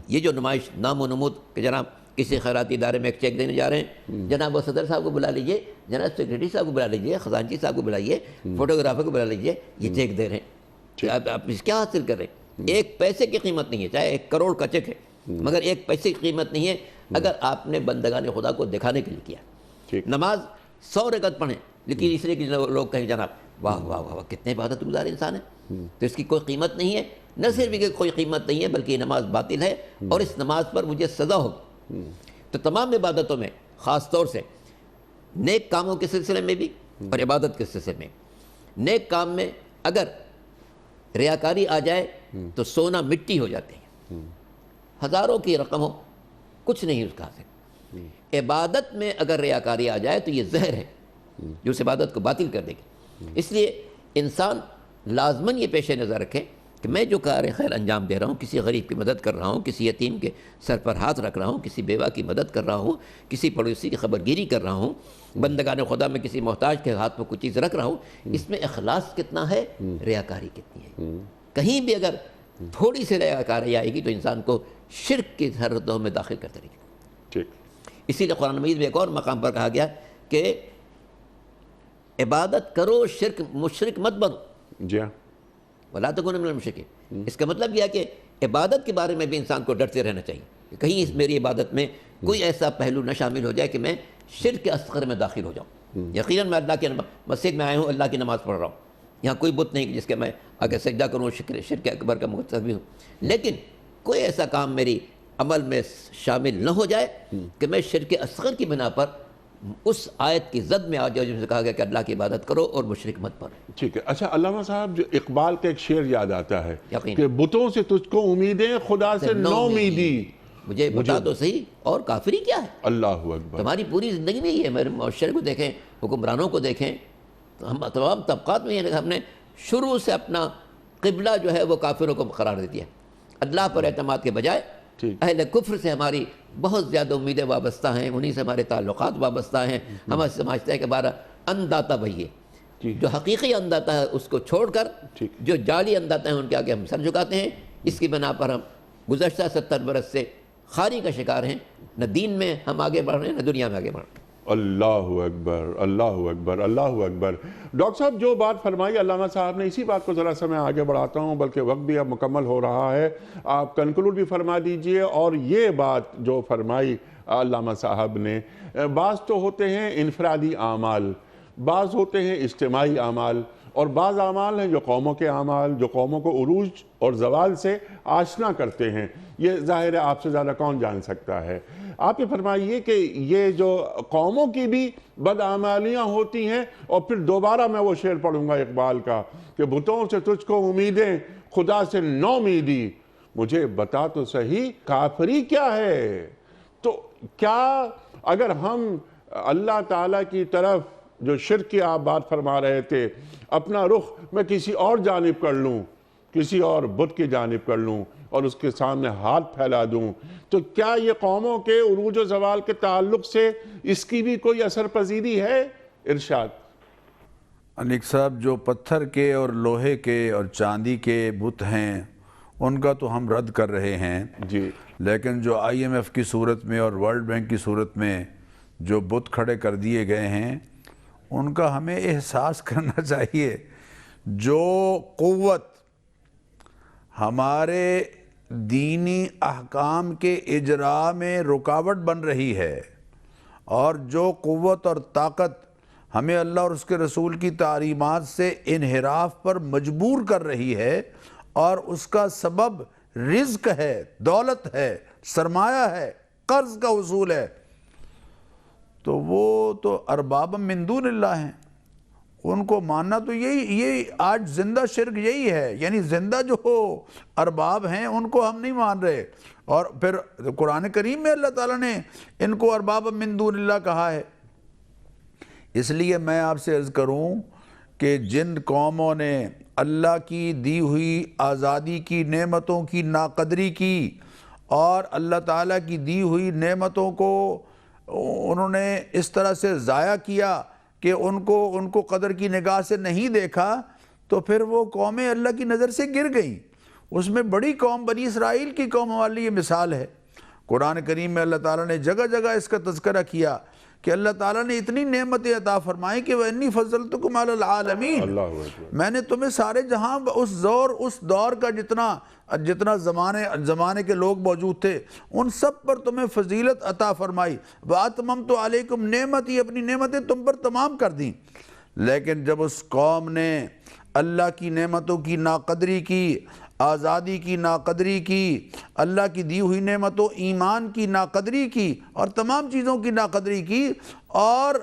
یہ جو نمائش نام و نمود کہ جناب کسی خیراتی ادارے میں ایک چیک دینے جا رہے ہیں، جناب وہ صدر صاحب کو بلا لیجئے، جناب سیکریٹری صاحب کو بلا لیجئے، خزانچی صاحب کو بلائیے، فوٹوگرافر کو بلا لیجئے، یہ چیک دے رہے ہیں. آپ اس کیا حاصل کر رہے ہیں؟ 1 پیسے کی قیمت نہیں ہے، چاہے 1 کروڑ کا چیک ہے مگر 1 پیسے کی قیمت نہیں ہے اگر آپ نے بندگان خدا کو دکھانے کے لیے کیا. نماز 100 رکعت پڑھیں لیکن اس لیے کہ لوگ کہیں جناب واہ واہ واہ کتنے عبادت گزار انسان ہے، تو اس کی کوئی قیمت نہیں ہے. نہ صرف کہ کوئی قیمت نہیں ہے بلکہ یہ نماز باطل ہے اور اس نماز پر مجھے سزا ہوگی. تو تمام عبادتوں میں خاص طور سے نیک کاموں کے سلسلے میں بھی اور عبادت کے سلسلے میں، نیک کام میں اگر ریاکاری آ جائے تو سونا مٹی ہو جاتے ہیں، ہزاروں کی رقم ہو کچھ نہیں اس کا حاصل. عبادت میں اگر ریاکاری آ جائے تو یہ زہر ہے جو اس عبادت کو باطل کر دے گی. اس لیے انسان لازماً یہ پیش نظر رکھے کہ میں جو کار خیر انجام دے رہا ہوں، کسی غریب کی مدد کر رہا ہوں، کسی یتیم کے سر پر ہاتھ رکھ رہا ہوں، کسی بیوہ کی مدد کر رہا ہوں، کسی پڑوسی کی خبرگیری کر رہا ہوں، بندگان خدا میں کسی محتاج کے ہاتھ میں کچھ چیز رکھ رہا ہوں، اس میں اخلاص کتنا ہے، ریاکاری کتنی ہے. کہیں بھی اگر تھوڑی سی ریاکاری آئے گی تو انسان کو شرک کی سرحدوں میں داخل کرتے رہے گی. ٹھیک. اسی لیے قرآن مجید میں ایک اور مقام پر کہا گیا کہ عبادت کرو، مشرک مت بنو. جی ہاں. وَلَا تَكُونُوا مِنَ الْمُشْرِكِينَ. اس کا مطلب یہ ہے کہ عبادت کے بارے میں بھی انسان کو ڈرتے رہنا چاہیے کہ کہیں اس میری عبادت میں کوئی ایسا پہلو نہ شامل ہو جائے کہ میں شرک اصغر میں داخل ہو جاؤں. یقیناً میں اللہ کی مسجد میں آیا ہوں، اللہ کی نماز پڑھ رہا ہوں، یہاں کوئی بت نہیں جس کے میں آگے سجدہ کروں، شرک اکبر کا مقتدی ہوں، لیکن کوئی ایسا کام میری عمل میں شامل نہ ہو جائے کہ میں شرک اصغر کی بنا پر اس آیت کی زد میں آ جاؤ جس سے کہا گیا کہ اللہ کی عبادت کرو اور مشرک مت بنو. ٹھیک ہے. اچھا علامہ صاحب، جو اقبال کا ایک شعر یاد آتا ہے یقین کہ بتوں سے تجھ کو امیدیں، خدا سے نو امیدی. مجھے بتا دو صحیح اور کافری کیا ہے. اللہ اکبر. تمہاری پوری زندگی میں یہ ہے. میرے معاشرے کو دیکھیں، حکمرانوں کو دیکھیں، تو ہم تمام طبقات میں یہ ہم نے شروع سے اپنا قبلہ جو ہے وہ کافروں کو قرار دے دیا. اللہ پر اعتماد کے بجائے اہل کفر سے ہماری بہت زیادہ امیدیں وابستہ ہیں، انہی سے ہمارے تعلقات وابستہ ہیں. ہم سمجھتے ہیں کہ ہمارا انداتا وہی ہے، جو حقیقی انداتا ہے اس کو چھوڑ کر جو جعلی انداتا ہیں ان کے آگے ہم سر جھکاتے ہیں. اس کی بنا پر ہم گزشتہ 70 برس سے خاری کا شکار ہیں. نہ دین میں ہم آگے بڑھ رہے ہیں نہ دنیا میں آگے بڑھ رہے ہیں. اللہ اکبر، اللہ اکبر، اللہ اکبر. ڈاکٹر صاحب جو بات فرمائی علامہ صاحب نے، اسی بات کو ذرا سا میں آگے بڑھاتا ہوں، بلکہ وقت بھی اب مکمل ہو رہا ہے. آپ کنکلوڈ بھی فرما دیجئے. اور یہ بات جو فرمائی علامہ صاحب نے، بعض تو ہوتے ہیں انفرادی اعمال، بعض ہوتے ہیں اجتماعی اعمال، اور بعض اعمال ہیں جو قوموں کے اعمال، جو قوموں کو عروج اور زوال سے آشنا کرتے ہیں. یہ ظاہر ہے آپ سے زیادہ کون جان سکتا ہے. آپ یہ فرمائیے کہ یہ جو قوموں کی بھی بدعمالیاں ہوتی ہیں، اور پھر دوبارہ میں وہ شعر پڑھوں گا اقبال کا کہ بتوں سے تجھ کو امیدیں، خدا سے نو امیدی. مجھے بتا تو صحیح کافری کیا ہے. تو کیا اگر ہم اللہ تعالیٰ کی طرف جو شرک کی آپ بات فرما رہے تھے، اپنا رخ میں کسی اور جانب کر لوں، کسی اور بت کی جانب کر لوں اور اس کے سامنے ہاتھ پھیلا دوں، تو کیا یہ قوموں کے عروج و زوال کے تعلق سے اس کی بھی کوئی اثر پذیری ہے؟ ارشاد. انیک صاحب، جو پتھر کے اور لوہے کے اور چاندی کے بت ہیں ان کا تو ہم رد کر رہے ہیں جی، لیکن جو IMF کی صورت میں اور ورلڈ بینک کی صورت میں جو بت کھڑے کر دیے گئے ہیں ان کا ہمیں احساس کرنا چاہیے. جو قوت ہمارے دینی احکام کے اجراء میں رکاوٹ بن رہی ہے، اور جو قوت اور طاقت ہمیں اللہ اور اس کے رسول کی تعلیمات سے انحراف پر مجبور کر رہی ہے، اور اس کا سبب رزق ہے، دولت ہے، سرمایہ ہے، قرض کا حصول ہے، تو وہ تو ارباب من دون اللہ ہیں۔ ان کو ماننا تو یہی آج زندہ شرک یہی ہے، یعنی زندہ جو ارباب ہیں ان کو ہم نہیں مان رہے۔ اور پھر قرآن کریم میں اللہ تعالیٰ نے ان کو ارباب من دون اللہ کہا ہے۔ اس لیے میں آپ سے عرض کروں کہ جن قوموں نے اللہ کی دی ہوئی آزادی کی نعمتوں کی ناقدری کی، اور اللہ تعالیٰ کی دی ہوئی نعمتوں کو انہوں نے اس طرح سے ضائع کیا کہ ان کو قدر کی نگاہ سے نہیں دیکھا، تو پھر وہ قومیں اللہ کی نظر سے گر گئیں۔ اس میں بڑی قوم بنی اسرائیل کی قوم ہمارے لیے مثال ہے۔ قرآن کریم میں اللہ تعالیٰ نے جگہ جگہ اس کا تذکرہ کیا کہ اللہ تعالیٰ نے اتنی نعمتیں عطا فرمائیں کہ وَإِنِّي فَضَّلْتُكُمْ عَلَى الْعَالَمِينَ، میں نے تمہیں سارے جہاں اس دور کا جتنا زمانے کے لوگ موجود تھے ان سب پر تمہیں فضیلت عطا فرمائی۔ وَأَتْمَمْتُ عَلَيْكُمْ نعمتی، اپنی نعمتیں تم پر تمام کر دیں۔ لیکن جب اس قوم نے اللہ کی نعمتوں کی ناقدری کی، آزادی کی ناقدری کی، اللہ کی دی ہوئی نعمتوں ایمان کی ناقدری کی، اور تمام چیزوں کی ناقدری کی، اور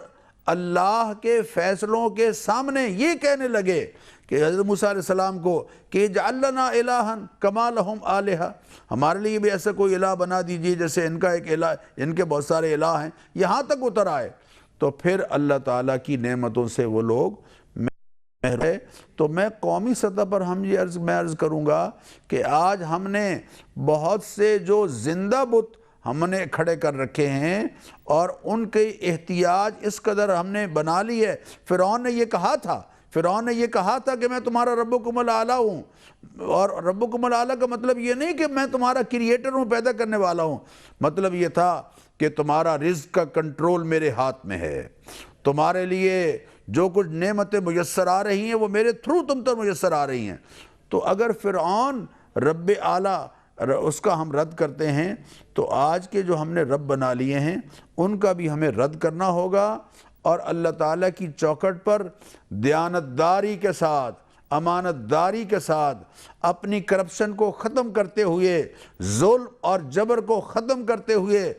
اللہ کے فیصلوں کے سامنے یہ کہنے لگے کہ حضرت موسیٰ علیہ السلام کو کہ اجعل لنا الہا کما لہم آلہہ، ہمارے لیے بھی ایسا کوئی الہ بنا دیجئے جیسے ان کا ایک الہ، ان کے بہت سارے الہ ہیں، یہاں تک اتر آئے۔ تو پھر اللہ تعالیٰ کی نعمتوں سے وہ لوگ ہے۔ تو میں قومی سطح پر میں عرض کروں گا کہ آج ہم نے بہت سے جو زندہ بت ہم نے کھڑے کر رکھے ہیں، اور ان کے احتیاج اس قدر ہم نے بنا لی ہے۔ فرعون نے یہ کہا تھا کہ میں تمہارا ربکم الاعلیٰ ہوں، اور ربکم الاعلیٰ کا مطلب یہ نہیں کہ میں تمہارا کریٹر ہوں، پیدا کرنے والا ہوں، مطلب یہ تھا کہ تمہارا رزق کا کنٹرول میرے ہاتھ میں ہے، تمہارے لیے جو کچھ نعمتیں میسر آ رہی ہیں وہ میرے تھرو تم تک میسر آ رہی ہیں۔ تو اگر فرعون رب اعلیٰ اس کا ہم رد کرتے ہیں، تو آج کے جو ہم نے رب بنا لیے ہیں ان کا بھی ہمیں رد کرنا ہوگا، اور اللہ تعالیٰ کی چوکھٹ پر دیانتداری کے ساتھ، امانت داری کے ساتھ اپنی کرپشن کو ختم کرتے ہوئے، ظلم اور جبر کو ختم کرتے ہوئے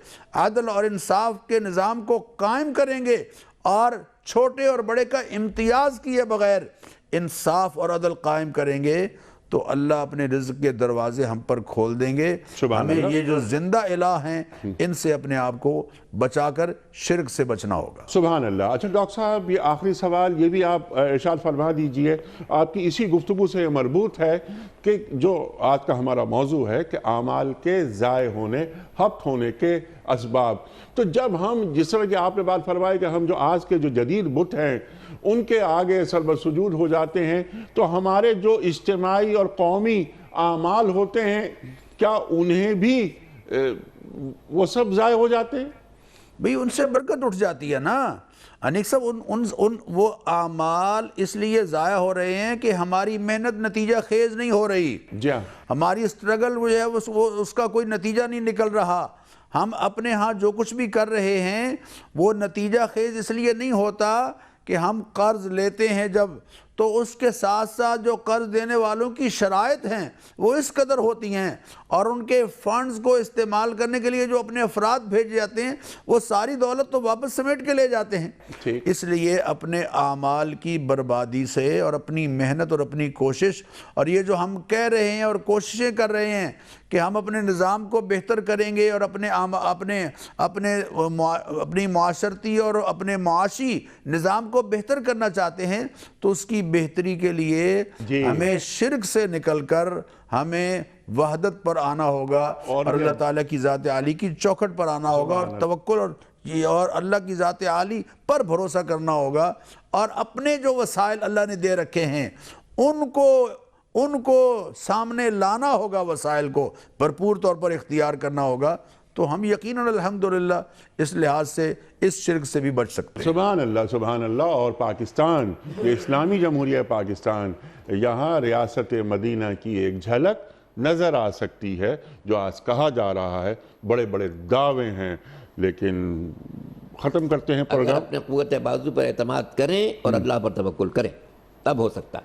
عدل اور انصاف کے نظام کو قائم کریں گے، اور چھوٹے اور بڑے کا امتیاز کیے بغیر انصاف اور عدل قائم کریں گے، تو اللہ اپنے رزق کے دروازے ہم پر کھول دیں گے۔ ہمیں یہ جو زندہ الہ ہیں ان سے اپنے آپ کو بچا کر شرک سے بچنا ہوگا۔ سبحان اللہ۔ اچھا ڈاکٹر صاحب، یہ آخری سوال یہ بھی آپ ارشاد فرما دیجئے، آپ کی اسی گفتگو سے مربوط ہے کہ جو آج کا ہمارا موضوع ہے کہ اعمال کے ضائع ہونے، ہبط ہونے کے اسباب۔ تو جب ہم جس طرح کہ آپ نے بات فرمائی کہ ہم جو آج کے جو جدید بت ہیں ان کے آگے سربسجود ہو جاتے ہیں، تو ہمارے جو اجتماعی اور قومی اعمال ہوتے ہیں کیا انہیں بھی وہ سب ضائع ہو جاتے ہیں؟ بھئی ان سے برکت اٹھ جاتی ہے نا۔ انیک صاحب، وہ اعمال اس لیے ضائع ہو رہے ہیں کہ ہماری محنت نتیجہ خیز نہیں ہو رہی، جی ہاں، ہماری اسٹرگل وہ ہے اس کا کوئی نتیجہ نہیں نکل رہا۔ ہم اپنے ہاں جو کچھ بھی کر رہے ہیں وہ نتیجہ خیز اس لیے نہیں ہوتا کہ ہم قرض لیتے ہیں جب، تو اس کے ساتھ ساتھ جو قرض دینے والوں کی شرائط ہیں وہ اس قدر ہوتی ہیں، اور ان کے فنڈز کو استعمال کرنے کے لیے جو اپنے افراد بھیج جاتے ہیں وہ ساری دولت تو واپس سمیٹ کے لے جاتے ہیں۔ اس لیے اپنے اعمال کی بربادی سے، اور اپنی محنت اور اپنی کوشش، اور یہ جو ہم کہہ رہے ہیں اور کوششیں کر رہے ہیں کہ ہم اپنے نظام کو بہتر کریں گے اور اپنی معاشرتی اور اپنے معاشی نظام کو بہتر کرنا چاہتے ہیں، تو اس کی بہتری کے لیے ہمیں شرک سے نکل کر ہمیں وحدت پر آنا ہوگا، اور اللہ تعالیٰ کی ذات عالی کی چوکھٹ پر آنا ہوگا، اور توکل اور اللہ کی ذات عالی پر بھروسہ کرنا ہوگا، اور اپنے جو وسائل اللہ نے دے رکھے ہیں ان کو سامنے لانا ہوگا، وسائل کو بھرپور طور پر اختیار کرنا ہوگا، تو ہم یقیناً الحمدللہ اس لحاظ سے اس شرک سے بھی بچ سکتے ہیں۔ سبحان اللہ۔ اور پاکستان، یہ اسلامی جمہوریہ پاکستان، یہاں ریاست مدینہ کی ایک جھلک نظر آ سکتی ہے۔ جو آج کہا جا رہا ہے، بڑے بڑے دعوے ہیں، لیکن ختم کرتے ہیں اگر پروگرام۔ اپنے قوت بازو پر اعتماد کریں اور اللہ پر توکل کریں، تب ہو سکتا ہے۔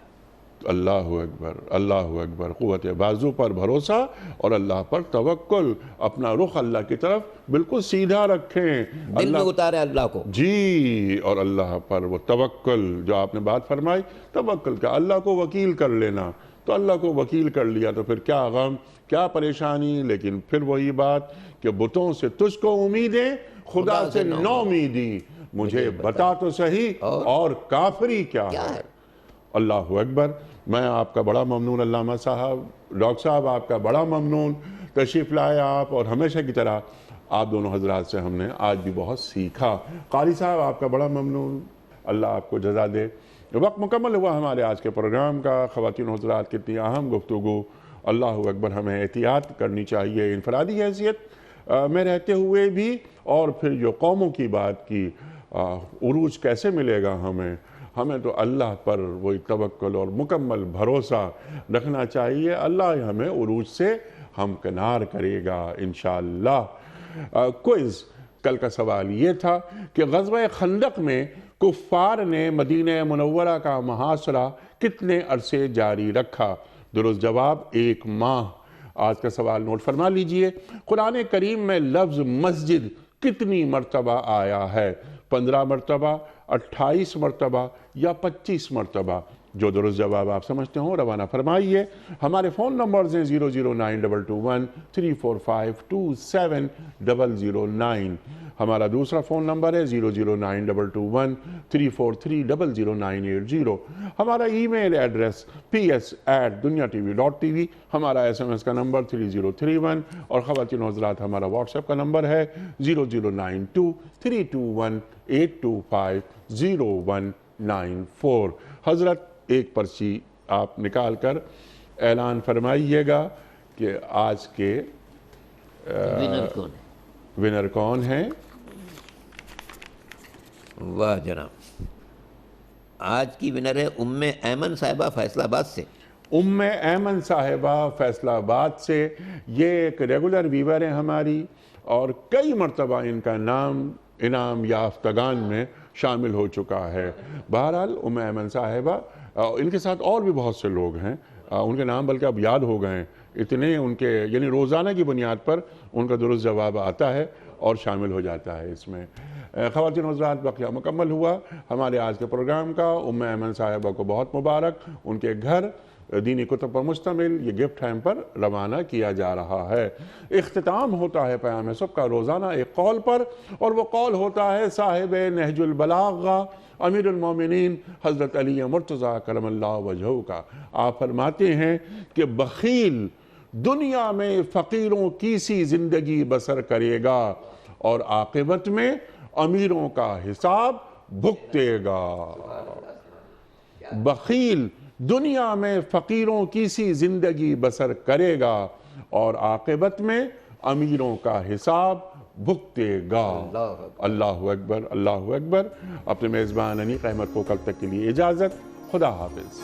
اللہ اکبر، اللہ اکبر۔ قوت بازو پر بھروسہ اور اللہ پر توکل، اپنا رخ اللہ کی طرف بالکل سیدھا رکھیں۔ دل میں اتارے اللہ کو، جی، اور اللہ پر وہ توکل جو آپ نے بات فرمائی، توکل کا اللہ کو وکیل کر لینا، تو اللہ کو وکیل کر لیا تو پھر کیا غم، کیا پریشانی۔ لیکن پھر وہی بات کہ بتوں سے تجھ کو امیدیں، خدا سے نو امیدی، مجھے بتا تو صحیح اور کافری کیا ہے۔ اللہ اکبر۔ میں آپ کا بڑا ممنون علامہ صاحب، ڈاکٹر صاحب آپ کا بڑا ممنون، تشریف لائے آپ، اور ہمیشہ کی طرح آپ دونوں حضرات سے ہم نے آج بھی بہت سیکھا۔ قاری صاحب آپ کا بڑا ممنون، اللہ آپ کو جزا دے۔ وقت مکمل ہوا ہمارے آج کے پروگرام کا۔ خواتین و حضرات کی اتنی اہم گفتگو، اللہ اکبر، ہمیں احتیاط کرنی چاہیے انفرادی حیثیت میں رہتے ہوئے بھی، اور پھر جو قوموں کی بات کی، عروج کیسے ملے گا ہمیں تو اللہ پر وہی توکل اور مکمل بھروسہ رکھنا چاہیے۔ اللہ ہمیں عروج سے ہمکنار کرے گا انشاءاللہ۔ کوئز کل کا سوال یہ تھا کہ غزوہ خندق میں کفار نے مدینہ منورہ کا محاصرہ کتنے عرصے جاری رکھا؟ درست جواب 1 ماہ۔ آج کا سوال نوٹ فرما لیجئے۔ قرآن کریم میں لفظ مسجد کتنی مرتبہ آیا ہے؟ 15 مرتبہ، 28 مرتبہ یا 25 مرتبہ؟ جو درست جواب آپ سمجھتے ہوں روانہ فرمائیے۔ ہمارے فون نمبرز ہیں 00922 345 27009۔ ہمارا دوسرا فون نمبر ہے 00922 343 00980۔ ہمارا ای میل ایڈریس ps@dunyatv.tv۔ ہمارا SMS کا نمبر 3031، اور خواتین و حضرات ہمارا واٹس ایپ کا نمبر ہے 0092 321 825 0194۔ حضرت ایک پرچی آپ نکال کر اعلان فرمائیے گا کہ آج کے ونر کون ہیں؟ واہ جناب، آج کی ونر ہے ام ایمن صاحبہ فیصل آباد سے۔ ام ایمن صاحبہ فیصل آباد سے، یہ ایک ریگولر ویور ہیں ہماری، اور کئی مرتبہ ان کا نام انعام یافتگان میں شامل ہو چکا ہے۔ بہرحال ام ایمن صاحبہ، ان کے ساتھ اور بھی بہت سے لوگ ہیں، ان کے نام بلکہ اب یاد ہو گئے ہیں، اتنے ان کے، یعنی روزانہ کی بنیاد پر ان کا درست جواب آتا ہے اور شامل ہو جاتا ہے اس میں۔ خواتین و حضرات، بقیہ مکمل ہوا ہمارے آج کے پروگرام کا۔ ام ایمن صاحبہ کو بہت مبارک، ان کے گھر دینی کتب پر مشتمل یہ گفٹ ہیمپر روانہ کیا جا رہا ہے۔ اختتام ہوتا ہے پیام صبح کا روزانہ ایک قول پر، اور وہ قول ہوتا ہے صاحب نہج البلاغہ امیر المومنین حضرت علی مرتضیٰ کرم اللہ وجہہ کا۔ آپ فرماتے ہیں کہ بخیل دنیا میں فقیروں کی سی زندگی بسر کرے گا، اور عاقبت میں امیروں کا حساب بھگتے گا۔ بخیل دنیا میں فقیروں کی سی زندگی بسر کرے گا، اور عاقبت میں امیروں کا حساب بھگتے گا۔ اللہ اکبر، اللہ اکبر۔ اپنے میزبان انیق احمد کو کل تک کے لیے اجازت، خدا حافظ۔